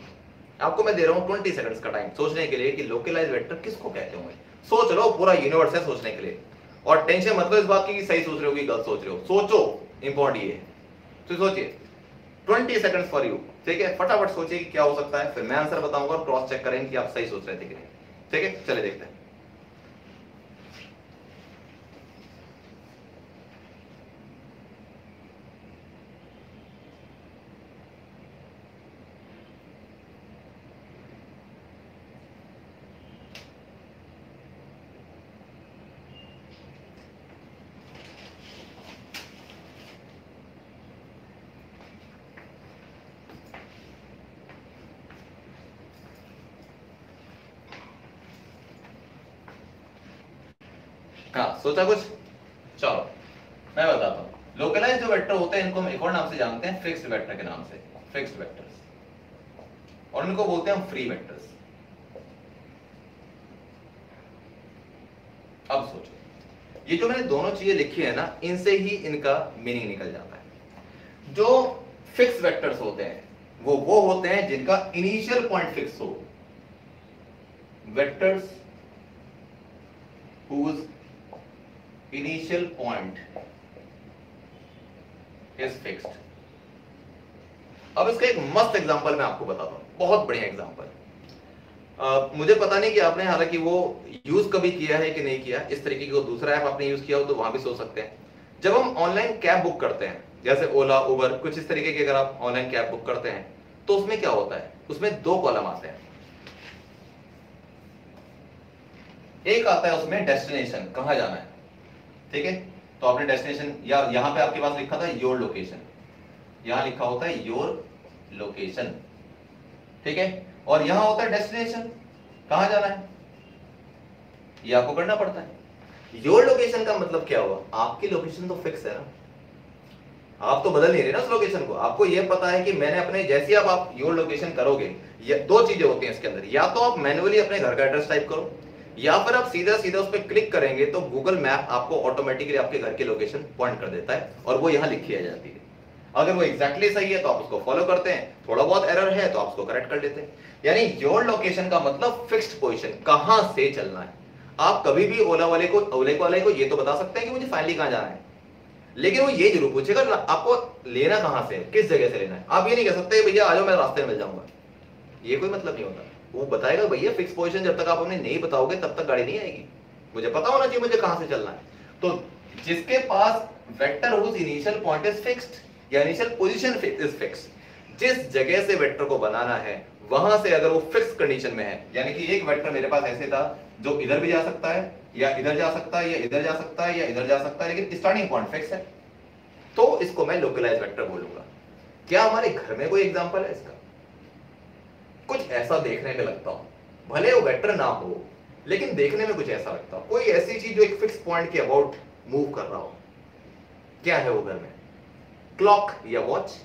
आपको मैं दे रहा हूं 20 सेकंड्स का टाइम सोचने के लिए कि लोकलाइज वेक्टर किसको कहते होंगे। सोच लो, पूरा यूनिवर्स है सोचने के लिए, और टेंशन मतलब इस बात की कि सही सोच रहे हो कि गलत सोच रहे हो। सोचो, इंपॉर्टेंट ये है, तो सोचिए 20 सेकंड्स फॉर यू। ठीक है, फटाफट सोचिए कि क्या हो सकता है, फिर मैं आंसर बताऊंगा और क्रॉस चेक करेंगे कि आप सही सोच रहे थे कि नहीं। ठीक है, चले देखते हैं। हाँ, सोचा कुछ? चलो मैं बताता हूं। लोकलाइज जो वेक्टर होते हैं इनको हम एक और नाम से जानते हैं, फिक्स्ड वेक्टर के नाम से, फिक्स्ड वेक्टर्स, और इनको बोलते हैं हम फ्री वेक्टर्स। अब सोचो, ये जो मैंने दोनों चीजें लिखी है ना, इनसे ही इनका मीनिंग निकल जाता है। जो फिक्स वेक्टर्स होते हैं वो होते हैं जिनका इनिशियल पॉइंट फिक्स हो, vectors whose initial point is fixed। अब इसका एक मस्त एग्जांपल मैं आपको बताता हूं, बहुत बढ़िया एग्जांपल। मुझे पता नहीं कि आपने हालांकि वो यूज कभी किया है कि नहीं किया, इस तरीके की दूसरा ऐप आपने यूज किया हो तो वहां भी सोच सकते हैं। जब हम ऑनलाइन कैब बुक करते हैं, जैसे ओला उबर, कुछ इस तरीके की अगर आप ऑनलाइन कैब बुक करते हैं तो उसमें क्या होता है, उसमें दो कॉलम आते हैं। एक आता है उसमें डेस्टिनेशन, कहां जाना है, ठीक है। तो आपने डेस्टिनेशन, या यहां पे आपके पास लिखा था योर लोकेशन, यहां लिखा होता है योर लोकेशन, ठीक है। और यहां होता है डेस्टिनेशन, कहां जाना है, ये आपको करना पड़ता है। योर लोकेशन का मतलब क्या हुआ, आपकी लोकेशन तो फिक्स है ना, आप तो बदल नहीं रहे ना उस लोकेशन को। आपको यह पता है कि मैंने अपने, जैसे आप योर लोकेशन करोगे, ये दो चीजें होती हैं इसके अंदर, या तो आप मैन्युअली अपने घर का एड्रेस टाइप करो, या फिर आप सीधा सीधा उस पर क्लिक करेंगे तो गूगल मैप आपको ऑटोमेटिकली आपके घर की लोकेशन पॉइंट कर देता है और वो यहां लिखी आ जाती है। अगर वो एग्जैक्टली सही है तो आप उसको फॉलो करते हैं, थोड़ा बहुत एरर है तो आप उसको करेक्ट कर लेते हैं। यानी योर लोकेशन का मतलब फिक्स्ड पोजीशन, कहां से चलना है। आप कभी भी ओला वाले को ये तो बता सकते हैं कि मुझे फाइनली कहां जाना है, लेकिन वो ये जरूर पूछेगा आपको लेना कहां से, किस जगह से लेना है। आप ये नहीं कह सकते भैया आ जाओ मैं रास्ते में मिल जाऊंगा, ये कोई मतलब नहीं होता। वो बताएगा भैया फिक्स पोजीशन, जब तक आप उन्हें नहीं बताओगे तब तक गाड़ी नहीं आएगी। मुझे पता होना चाहिए मुझे कहां से चलना है। तो जिसके पास vector whose initial point is fixed या इनिशियल पोजीशन इज फिक्स्ड, जिस जगह से वेक्टर को बनाना है वहां से अगर वो फिक्स कंडीशन में है, यानी कि एक वेक्टर मेरे पास ऐसे था जो इधर भी जा सकता है या इधर जा सकता है या इधर जा सकता है या इधर जा सकता है, लेकिन स्टार्टिंग पॉइंट फिक्स है, तो इसको मैं लोकलाइज वेक्टर बोलूंगा। क्या हमारे घर में कोई एग्जांपल है इसका? कुछ ऐसा देखने में लगता हो, भले वो वेक्टर ना हो लेकिन देखने में कुछ ऐसा लगता हो, कोई ऐसी चीज जो एक फिक्स पॉइंट के अबाउट मूव कर रहा हो। क्या है वो घर में? क्लॉक या वॉच,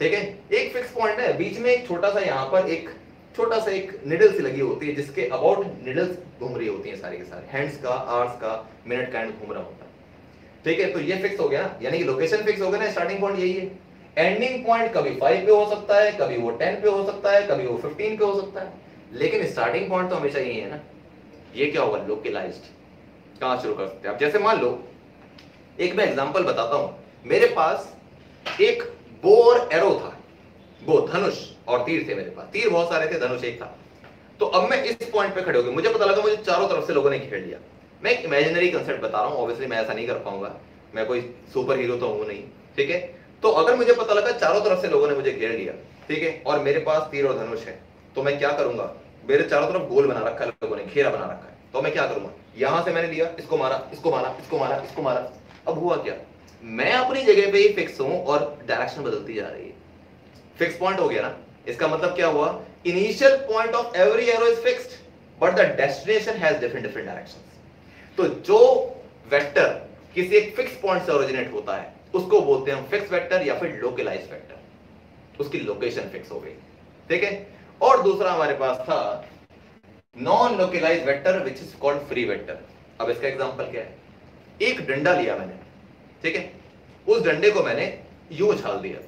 ठीक है। एक फिक्स पॉइंट है, बीच में एक छोटा सा, यहां पर एक छोटा सा एक निडल सी लगी होती है जिसके अबाउट निडल्स घूम रही होती हैं सारी के सारे, हैंड्स का, आवर्स का, मिनट का घूम रहा होता है, ठीक है। तो ये फिक्स हो गया ना, यानी कि लोकेशन फिक्स हो गया ना, स्टार्टिंग पॉइंट यही है। एंडिंग पॉइंट कभी 5 पे हो सकता है, कभी वो 10 पे हो सकता है, कभी वो 15 पे हो सकता है, लेकिन स्टार्टिंग पॉइंट तो हमेशा यही है ना। ये क्या होगा? लोकलाइज्ड। कहां शुरू कर सकते हैं आप? जैसे मान लो एक मैं एग्जांपल बताता हूं, मेरे पास एक बो और एरो था, बो धनुष और तीर थे मेरे पास, तीर बहुत सारे थे, धनुष एक था। तो अब मैं इस पॉइंट पे खड़े हो गए, मुझे पता लगा मुझे चारों तरफ से लोगों ने घेर लिया। मैं एक इमेजिनरी कंसेप्ट बता रहा हूं, ऑब्वियसली मैं ऐसा नहीं कर पाऊंगा, मैं कोई सुपर हीरो तो हूं नहीं, ठीक है। तो अगर मुझे पता लगा चारों तरफ से लोगों ने मुझे घेर लिया, ठीक है, और मेरे पास तीर और धनुष है, तो मैं क्या करूंगा? मेरे चारों तरफ गोल बना रखा है लोगों ने, घेरा बना रखा है, तो मैं क्या करूंगा? यहां से मैंने लिया, इसको मारा, इसको मारा, इसको मारा, इसको मारा। अब हुआ क्या? मैं अपनी जगह पे ही फिक्स हूं और डायरेक्शन बदलती जा रही है। फिक्स पॉइंट हो गया ना। इसका मतलब क्या हुआ? Initial point of every arrow is fixed but the destination has different directions. तो जो वेक्टर किसी एक फिक्स पॉइंट से ओरिजिनेट होता है उसको बोलते हैं हम फिक्स वेक्टर या फिर लोकलाइज्ड वेक्टर, उसकी लोकेशन फिक्स हो गई, ठीक है। और दूसरा हमारे पास था non localized vector which is called free vector. अब इसका एग्जांपल क्या है? एक डंडा लिया मैंने, ठीक है, उस डंडे को मैंने यूं उछाल दिया,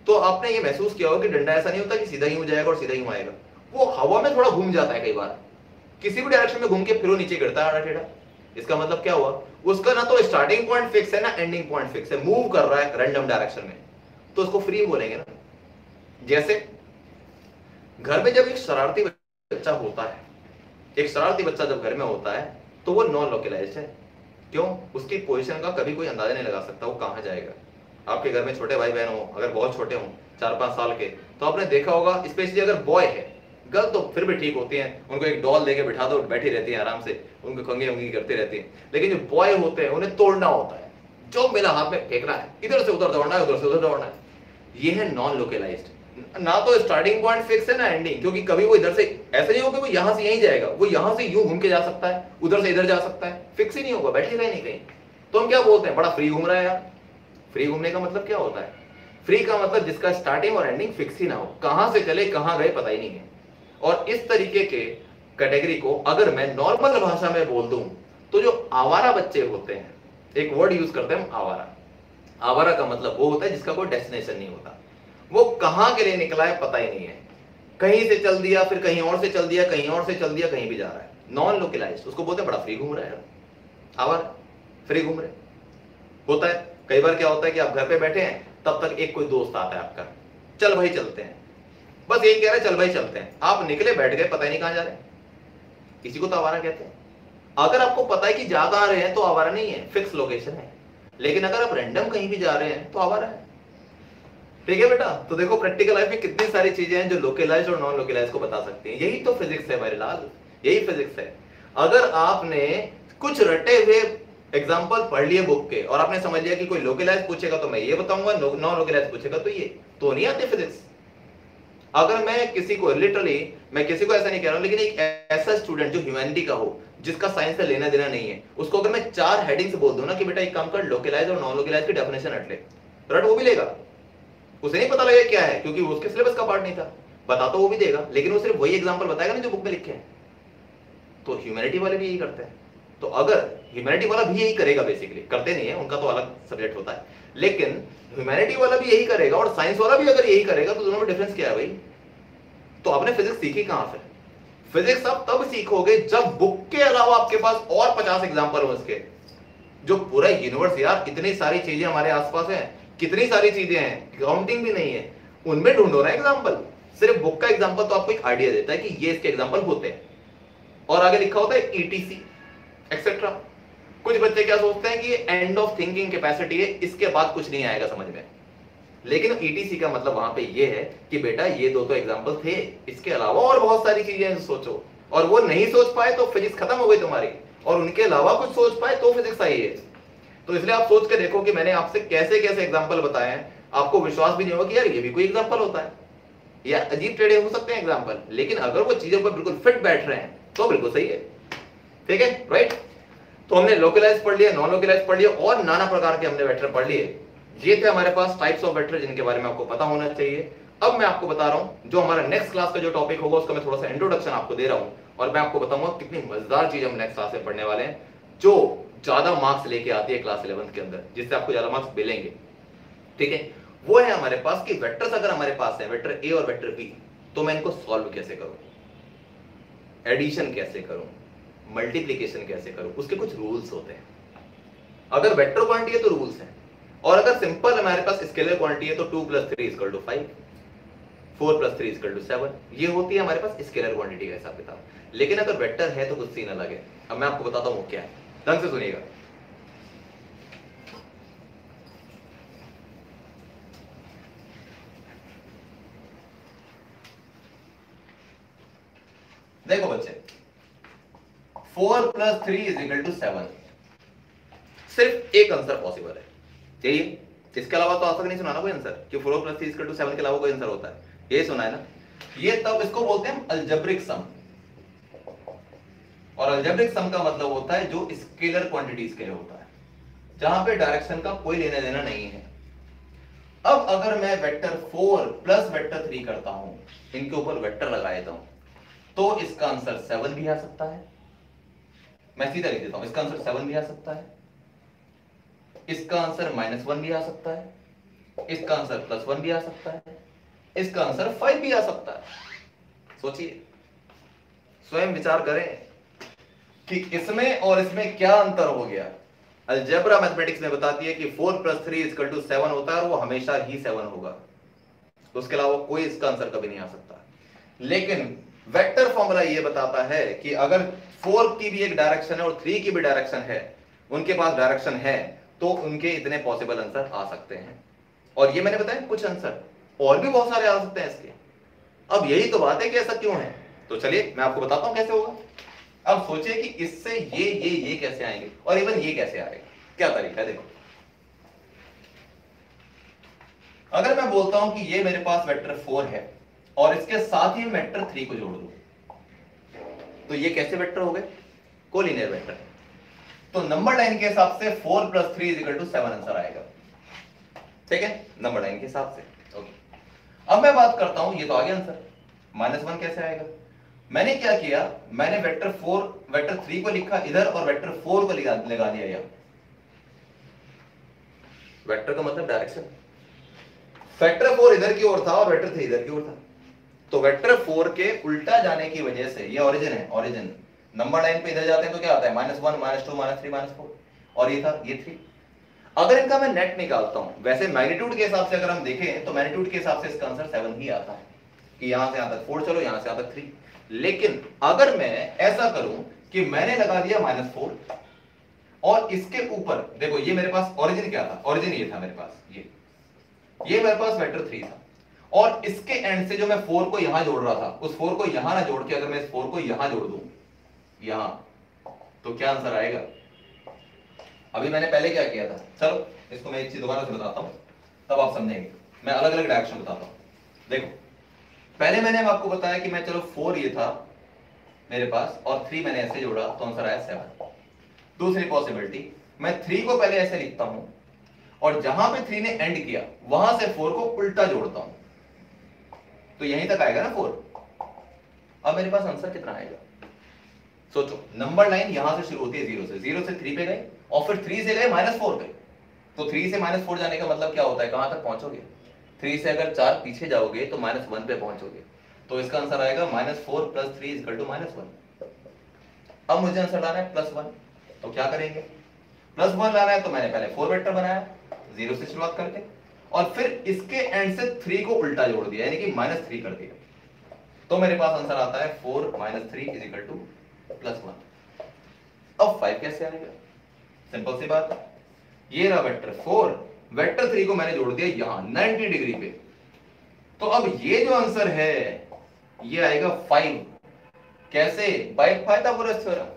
तो आपने ये महसूस किया होगा कि डंडा ऐसा नहीं होता कि सीधा यूं जाएगा और सीधा यूं आएगा, वो हवा में थोड़ा घूम जाता है, कई बार किसी भी डायरेक्शन में घूम के फिर वो नीचे गिरता है आड़ा टेढ़ा। इसका मतलब क्या हुआ? उसका ना तो स्टार्टिंग पॉइंट फिक्स है ना एंडिंग पॉइंट फिक्स है, मूव कर रहा है रैंडम डायरेक्शन में, तो उसको फ्री बोलेंगे ना। जैसे घर में जब एक शरारती बच्चा होता है, एक शरारती बच्चा जब घर में होता है तो वो नॉन लोकलाइज्ड है। क्यों? उसकी पोजीशन का कभी कोई अंदाजा नहीं लगा सकता वो कहां जाएगा। आपके घर में छोटे भाई बहन हो, अगर बहुत छोटे हो 4-5 साल के, तो आपने देखा होगा, स्पेशली अगर बॉय है, गर्ल तो फिर भी ठीक होती हैं, उनको एक डॉल देके बिठा दो, बैठी रहती है आराम से, उनको कंगी उंगी करती रहती है। लेकिन जो बॉय होते हैं उन्हें तोड़ना होता है, जो मेरा हाथ में फेंकना है, इधर से उधर दौड़ना है, उधर से उधर दौड़ना है। ये है नॉन लोकलाइज्ड। ना तो स्टार्टिंग पॉइंट फिक्स है ना एंडिंग, क्योंकि कभी वो इधर से ऐसे नहीं होगा, वो यहां से यहीं जाएगा, वो यहां से यूं घूम के जा सकता है, उधर से इधर जा सकता है, फिक्स ही नहीं होगा, बैठेगा ही नहीं कहीं। तो हम क्या बोलते हैं? बड़ा फ्री घूम रहा है यार। फ्री घूमने का मतलब क्या होता है? फ्री का मतलब जिसका स्टार्टिंग और एंडिंग फिक्स ही ना हो, कहां से चले कहां गए पता ही नहीं है। और इस तरीके के कैटेगरी को अगर मैं नॉर्मल भाषा में बोल दूं तो जो आवारा बच्चे होते हैं, एक वर्ड यूज करते हैं हम, आवारा। आवारा का मतलब वो होता है जिसका कोई डेस्टिनेशन नहीं होता, वो कहां के लिए निकला है पता ही नहीं है, कहीं से चल दिया, फिर कहीं और से चल दिया, कहीं और से चल दिया, कहीं भी जा रहा है। नॉन लोकलाइज्ड, उसको बोलते हैं बड़ा फ्री घूम रहा है, आवारा, फ्री घूम रहे। होता है कई बार क्या होता है कि आप घर पे बैठे हैं, तब तक एक कोई दोस्त आता है आपका, चल भाई चलते हैं, बस यही कह रहे चल भाई चलते हैं, आप निकले बैठ गए, पता ही नहीं कहां जा रहे हैं। इसी को तो आवारा कहते हैं। अगर आपको पता है कि जा कहां रहे हैं तो आवारा नहीं है, फिक्स लोकेशन है। लेकिन अगर आप रैंडम कहीं भी जा रहे हैं तो आवारा है। ठीक है बेटा। तो देखो प्रैक्टिकल लाइफ में कितनी सारी चीजें हैं जो लोकलाइज और नॉन लोकलाइज को बता सकती हैं। यही तो फिजिक्स है मेरे लाल, यही फिजिक्स है। अगर आपने कुछ रटे हुए एग्जाम्पल पढ़ लिए बुक के और आपने समझ लिया कि कोई लोकलाइज पूछेगा तो मैं ये बताऊंगा, नॉन लोकलाइज पूछेगा तो ये, तो नहीं आती फिजिक्स। अगर मैं किसी को लिटरली, मैं किसी को ऐसा नहीं कह रहा हूं, लेकिन एक ऐसा स्टूडेंट जो ह्यूमैनिटी का हो, जिसका साइंस से लेना देना नहीं है, उसको अगर मैं 4 हेडिंग से बोल दूं ना कि बेटा एक काम कर, लोकलाइज और नॉन लोकलाइज की डेफिनेशन रट ले, रट वो भी लेगा। उसे नहीं पता लगेगा क्या है, क्योंकि उसके सिलेबस का पार्ट नहीं था। बता तो वो भी देगा, लेकिन वो सिर्फ वही एग्जांपल बताएगा ना जो बुक में लिखे हैं। तो ह्यूमैनिटी वाले भी यही करते हैं। तो अगर ह्यूमैनिटी वाला भी यही करेगा, बेसिकली करते नहीं है, उनका तो अलग सब्जेक्ट होता है, लेकिन ह्यूमैनिटी वाला भी यही करेगा और साइंस वाला भी अगर यही करेगा, तो दोनों में डिफरेंस क्या है भाई? तो आपने फिजिक्स सीखी कहां से? फिजिक्स आप तब सीखोगे जब बुक के अलावा आपके पास और 50 एग्जांपल हो इसके। जो पूरा यूनिवर्स यार, इतनी सारी चीजें हमारे आसपास है, कितनी सारी चीजें हैं, काउंटिंग भी नहीं है, उनमें ढूंढो ना एग्जांपल। सिर्फ बुक का एग्जांपल तो आपको एक आइडिया देता है कि ये इसके एग्जांपल होते हैं, और आगे लिखा होता है ईटीसी एक्सेट्रा। कुछ बच्चे क्या सोचते हैं कि ये एंड ऑफ थिंकिंग कैपेसिटी है, इसके बाद कुछ नहीं आएगा समझ में। लेकिन ईटीसी का मतलब वहां पे ये है कि बेटा ये दो तो एग्जांपल थे, इसके अलावा और बहुत सारी चीजें हैं, सोचो। और वो नहीं सोच पाए तो फिजिक्स खत्म हो गई तुम्हारी, और उनके अलावा कुछ सोच पाए तो फिजिक्स आई है। तो इसलिए आप सोच के देखो कि मैंने आपसे कैसे कैसे एग्जांपल बताए हैं, आपको विश्वास भी नहीं होगा कि यार ये भी कोई एग्जांपल होता है। या अजीब टेढ़े हो सकते हैं एग्जांपल, लेकिन अगर वो चीजों पर बिल्कुल फिट बैठ रहे हैं तो बिल्कुल सही है। ठीक है, राइट। तो हमने लोकलाइज पढ़ लिया, नॉन लोकलाइज पढ़ लिया, और नाना प्रकार के हमने वेक्टर पढ़ लिए। ये थे हमारे पास टाइप्स ऑफ वेक्टर जिनके बारे में आपको पता होना चाहिए। अब मैं आपको बता रहा हूं जो हमारा नेक्स्ट क्लास का जो टॉपिक होगा उसका मैं थोड़ा सा इंट्रोडक्शन आपको दे रहा हूं, और मैं आपको बताऊंगा कितनी मजेदार चीज हम नेक्स्ट क्लास में पढ़ने वाले हैं, जो ज्यादा मार्क्स लेके आती है क्लास 11 के अंदर, जिससे आपको ज्यादा मार्क्स मिलेंगे। ठीक है, वो है हमारे पास कि वेक्टर्स अगर हमारे पास है, वेक्टर ए और वेक्टर बी, तो मैं इनको सॉल्व कैसे करूं, एडिशन कैसे करूं, मल्टीप्लीकेशन कैसे करूं, उसके कुछ रूल्स होते हैं। अगर वेक्टर क्वांटिटी है तो रूल्स हैं, और अगर सिंपल हमारे पास स्केलर क्वांटिटी है तो 2 + 3 = 5, 4 + 3 = 7, ये होती है हमारे पास स्केलर क्वांटिटी का हिसाब किताब। लेकिन अगर वेक्टर है तो कुछ सीन अलग है। अब मैं आपको बताता हूं वो क्या है, ढंग से सुनिएगा। देखो बच्चे, 4 + 3 = 7, सिर्फ एक आंसर पॉसिबल है, यही। इसके अलावा तो आज तक नहीं सुना ना कोई आंसर कि 4 + 3 = 7 के अलावा कोई आंसर होता है, ये सुना है ना। ये तब इसको बोलते हैं अलजेब्रिक सम, और अलजेब्रिक सम का मतलब होता है जो स्केलर क्वांटिटीज के लिए होता है, जहां पे डायरेक्शन का कोई लेना देना नहीं है। अब अगर मैं वेक्टर 4 + वेक्टर 3 करता हूं, इनके ऊपर वेक्टर लगा देता हूं, तो इसका आंसर 7 भी आ सकता है। मैं सीधा लिख देता हूं, इसका आंसर 7 भी आ सकता है, इसका आंसर -1 भी आ सकता है, इसका आंसर +1 भी आ सकता है, इसका आंसर 5 भी आ सकता है। सोचिए, स्वयं विचार करें कि इसमें और इसमें क्या अंतर हो गया। अलजेब्रा मैथमेटिक्स में बताती है कि 4 + 3 = 7 होता है, और वो हमेशा ही 7 होगा, उसके अलावा कोई इसका आंसर कभी नहीं आ सकता। लेकिन वेक्टर फॉर्मूला ये बताता है कि अगर 4 की भी एक डायरेक्शन है और 3 की भी डायरेक्शन है, उनके पास डायरेक्शन है, तो उनके इतने पॉसिबल आंसर आ सकते हैं। और ये मैंने बताया कुछ आंसर, और भी बहुत सारे आ सकते हैं इसके। अब यही तो बात है कि ऐसा क्यों है, तो चलिए मैं आपको बताता हूं कैसे होगा। अब सोचिए कि इससे ये कैसे आएंगे, और इवन ये कैसे आएगा, क्या तरीका है। देखो, अगर मैं बोलता हूं कि ये मेरे पास वेक्टर 4 है और इसके साथ ही वेक्टर 3 को जोड़ दूं, तो ये कैसे वेक्टर हो गए, कोलिनियर वेक्टर। तो नंबर लाइन के हिसाब से 4 + 3 = 7 आंसर आएगा। ठीक है, नंबर लाइन के हिसाब से। ओके, अब मैं बात करता हूं, ये तो आ गया आंसर, -1 कैसे आएगा। मैंने क्या किया, मैंने वेक्टर 3 को लिखा इधर और वेक्टर 4 को लगा दिया यहां। वेक्टर का मतलब डायरेक्शन, वेक्टर 4 इधर की ओर था और वेक्टर 3 इधर की ओर था, तो वेक्टर 4 के उल्टा जाने की वजह से, ये ओरिजिन है, ओरिजिन नंबर लाइन पे इधर जाते हैं तो क्या आता है, -1 -2 -3 -4, और ये था, ये 3। अगर इनका मैं नेट निकालता हूं, वैसे मैग्नीट्यूड के हिसाब से अगर हम देखें तो मैग्नीट्यूड के हिसाब से इसका आंसर 7 ही आता है, कि यहां से यहां तक 4 चलो, यहां से यहां तक 3। लेकिन अगर मैं ऐसा करूं कि मैंने लगा दिया -4, और इसके ऊपर देखो, ये मेरे पास ओरिजिन क्या था, ओरिजिन ये था मेरे पास, ये ये मेरे पास वेक्टर 3 था, और इसके एंड से जो मैं 4 को यहां जोड़ रहा था, उस 4 को यहां ना जोड़ के अगर मैं इस 4 को यहां जोड़ दूं यहां, तो क्या आंसर आएगा? अभी मैंने पहले क्या किया था, चलो इसको मैं एक चीज दोबारा से बताता हूं, तब आप समझेंगे। मैं अलग अलग डायरेक्शन बताता हूं। देखो, पहले मैंने आपको बताया कि मैं चलो 4 ये था मेरे पास और 3 मैंने ऐसे जोड़ा तो आंसर आया 7। दूसरी पॉसिबिलिटी, मैं 3 को पहले ऐसे लिखता हूं और जहां पे 3 ने एंड किया वहां से 4 को उल्टा जोड़ता हूं, तो यहीं तक आएगा ना 4। अब मेरे पास आंसर कितना आएगा? सोचो, नंबर लाइन यहां से शुरू होती है 0 से, 0 से 3 पे गए और फिर 3 से गए -4 पे, तो 3 से -4 जाने का मतलब क्या होता है, कहां तक पहुंचोगे? 3 से अगर 4 पीछे जाओगे तो -1 पे पहुंचोगे, तो इसका आंसर आएगा -4 + 3 = -1। अब मुझे आंसर लाना है +1, तो क्या करेंगे? +1 लाना है तो मैंने पहले 4 वेक्टर बनाया 0 से शुरुआत करके, और फिर इसके एंड से 3 को उल्टा जोड़ दिया, यानी कि -3 कर दिया, तो मेरे पास आंसर आता है 4 - 3 = +1। अब 5 कैसे आएगा? सिंपल सी बात है, ये रहा वेक्टर 4, वेक्टर 3 को मैंने जोड़ दिया यहां 90 डिग्री पे, तो अब ये जो आंसर है ये आएगा 5। कैसे? By Pythagoras theorem.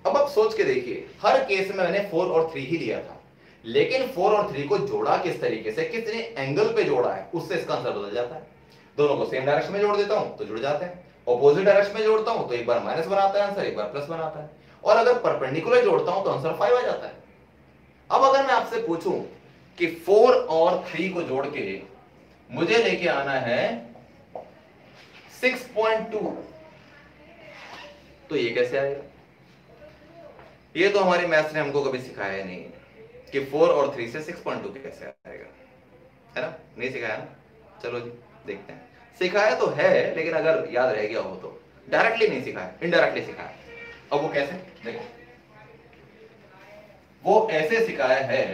अब आप सोच के देखिए, हर केस में मैंने 4 और 3 ही लिया था, लेकिन 4 और 3 को जोड़ा किस तरीके से, कितने एंगल पे जोड़ा है, उससे इसका आंसर बदल जाता है। दोनों को सेम डायरेक्शन में जोड़ देता हूं तो जुड़ जाते हैं, ऑपोजिट डायरेक्शन में जोड़ता हूं तो एक बार -1 आता है आंसर, एक बार +1 आता है, और अगर परपेंडिकुलर जोड़ता हूं तो आंसर 5 आ जाता है। अब अगर मैं आपसे पूछूं कि 4 और 3 को जोड़ के मुझे लेके आना है 6.2, तो ये कैसे आएगा? ये तो हमारी मैथ्स ने हमको कभी सिखाया नहीं कि 4 और 3 से 6.2 कैसे आएगा, है ना? नहीं सिखाया ना? चलो जी देखते हैं। सिखाया तो है, लेकिन अगर याद रह गया हो तो। डायरेक्टली नहीं सिखाया, इनडायरेक्टली सिखाया। अब वो कैसे? देखो, वो ऐसे सिखाया है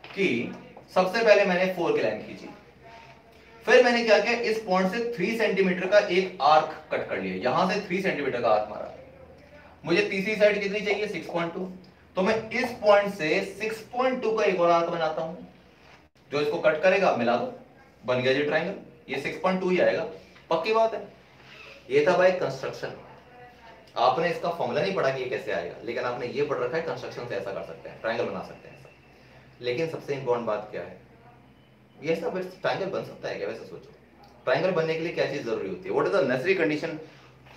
कि सबसे पहले मैंने 4 की लाइन खींची, फिर मैंने क्या किया, इस पॉइंट से 3 सेंटीमीटर का एक आर्क कट कर लिया, यहां से 3 सेंटीमीटर का आर्क मारा। मुझे तीसरी साइड कितनी चाहिए? 6.2, तो मैं इस पॉइंट से 6.2 का एक और आर्क बनाता हूं जो इसको कट करेगा, मिला दो, बन गया जी ट्रायंगल। ये 6.2 ही आएगा, पक्की बात है। ये था भाई कंस्ट्रक्शन। आपने इसका फॉर्मूला नहीं पढ़ा कि ये कैसे आएगा, लेकिन आपने ये पढ़ रखा है कंस्ट्रक्शन से ऐसा कर सकते हैं, ट्रायंगल बना सकते हैं ऐसा। लेकिन सबसे इंपॉर्टेंट बात क्या है, ये सब ट्रायंगल बन सकता है क्या? वैसे सोचो, ट्रायंगल बनने के लिए क्या चीज जरूरी होती है? What is the necessary condition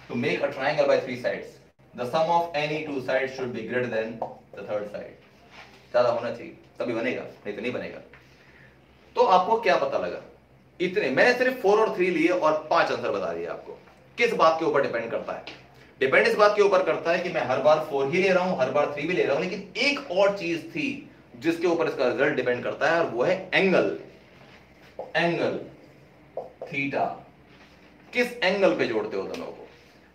to make a triangle by 3 sides? The sum of any 2 sides should be greater than the third side. ज्यादा होना चाहिए तभी बनेगा, नहीं तो नहीं बनेगा। तो आपको क्या पता लगा? इतने, मैंने सिर्फ 4 और 3 लिए और 5 आंसर बता दिए आपको। किस बात के ऊपर डिपेंड करता है? डिपेंड इस बात के ऊपर करता है कि मैं हर बार 4 ही ले रहा हूं, हर बार 3 भी ले रहा हूं, लेकिन एक और चीज थी जिसके ऊपर इसका रिजल्ट डिपेंड करता है, और वो है एंगल। एंगल थीटा, किस एंगल पे जोड़ते हो दोनों को?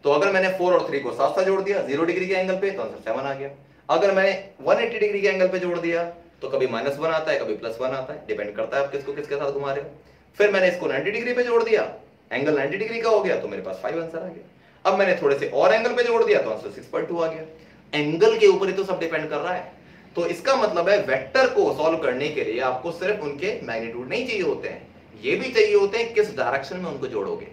तो अगर मैंने 4 और 3 को साथ साथ जोड़ दिया 0 डिग्री के एंगल पे, तो आंसर 7 आ गया। अगर मैंने 180 डिग्री के एंगल पे जोड़ दिया तो कभी -1 आता है, कभी +1 आता है, डिपेंड करता है आप किसको किसके साथ घुमा रहे हो। फिर मैंने इसको 90 डिग्री पे जोड़ दिया, एंगल 90 डिग्री का हो गया, तो मेरे पास 5 आंसर आ गया। अब मैंने थोड़े से और एंगल पे जोड़ दिया तो आंसर 6.2 आ गया। एंगल के ऊपर ही तो सब डिपेंड कर रहा है। तो इसका मतलब है वेक्टर को सॉल्व करने के लिए आपको सिर्फ उनके मैग्नीट्यूड नहीं चाहिए होते हैं, ये भी चाहिए होते हैं किस डायरेक्शन में उनको जोड़ोगे।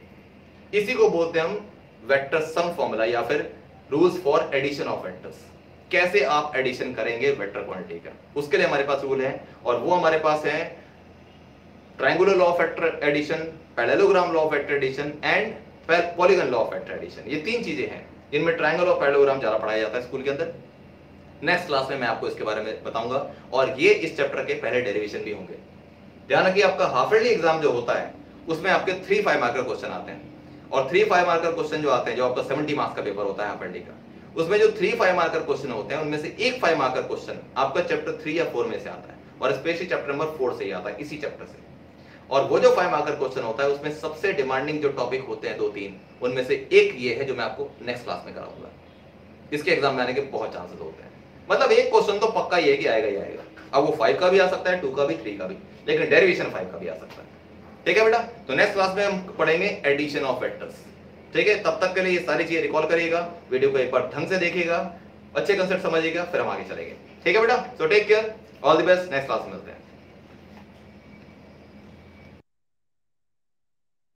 इसी को बोलते हैं हम वेक्टर सम फॉर्मूला, या फिर rules for addition of vectors. कैसे आप एडिशन करेंगे वेक्टर क्वांटिटी का, उसके लिए हमारे पास रूल है, और वो हमारे पास है triangular law of vector addition, parallelogram law of vector addition and polygon law of vector addition. ये 3 चीजें हैं जिनमें ट्रायंगल और पैरेललोग्राम ज्यादा पढ़ाया जाता है स्कूल के अंदर। नेक्स्ट क्लास में मैं आपको इसके बारे में बताऊंगा, और ये इस चैप्टर के पहले डेरिवेशन भी होंगे। ध्यान रखिए, आपका हाफ ईयरली एग्जाम जो होता है उसमें आपके 3 5 मार्कर क्वेश्चन आते हैं, और 3 5 मार्कर क्वेश्चन जो आते हैं, जो आपका 70 मार्क्स का पेपर होता है हाफ ईयरली का, उसमें जो 3 5 मार्कर क्वेश्चन होते हैं उनमें से एक 5 मार्कर क्वेश्चन आपका चैप्टर 3 या 4 में से आता है, और स्पेशली चैप्टर नंबर 4 से ही आता है, इसी चैप्टर से। और वो जो 5 मार्कर क्वेश्चन होता है उसमें सबसे डिमांडिंग जो टॉपिक होते हैं 2-3, उनमें से एक ये है जो मैं आपको नेक्स्ट क्लास में कराऊंगा। इसके एग्जाम में आने के बहुत चांसेस होते हैं, मतलब एक क्वेश्चन तो पक्का ये है कि आएगा ही आएगा। अब वो 5 का भी आ सकता है, 2 का भी, 3 का भी, लेकिन डेरिवेशन 5 का भी आ सकता है। ठीक है बेटा, तो नेक्स्ट क्लास में हम पढ़ेंगे एडिशन ऑफ वेक्टर्स। ठीक है, तब तक के लिए ये सारी चीजें रिकॉल करिएगा, वीडियो को एक बार ढंग से देखिएगा, अच्छे कंसेप्ट समझिएगा, फिर हम आगे चलेंगे। ठीक है बेटा, so take care. All the best, next class में मिलते हैं।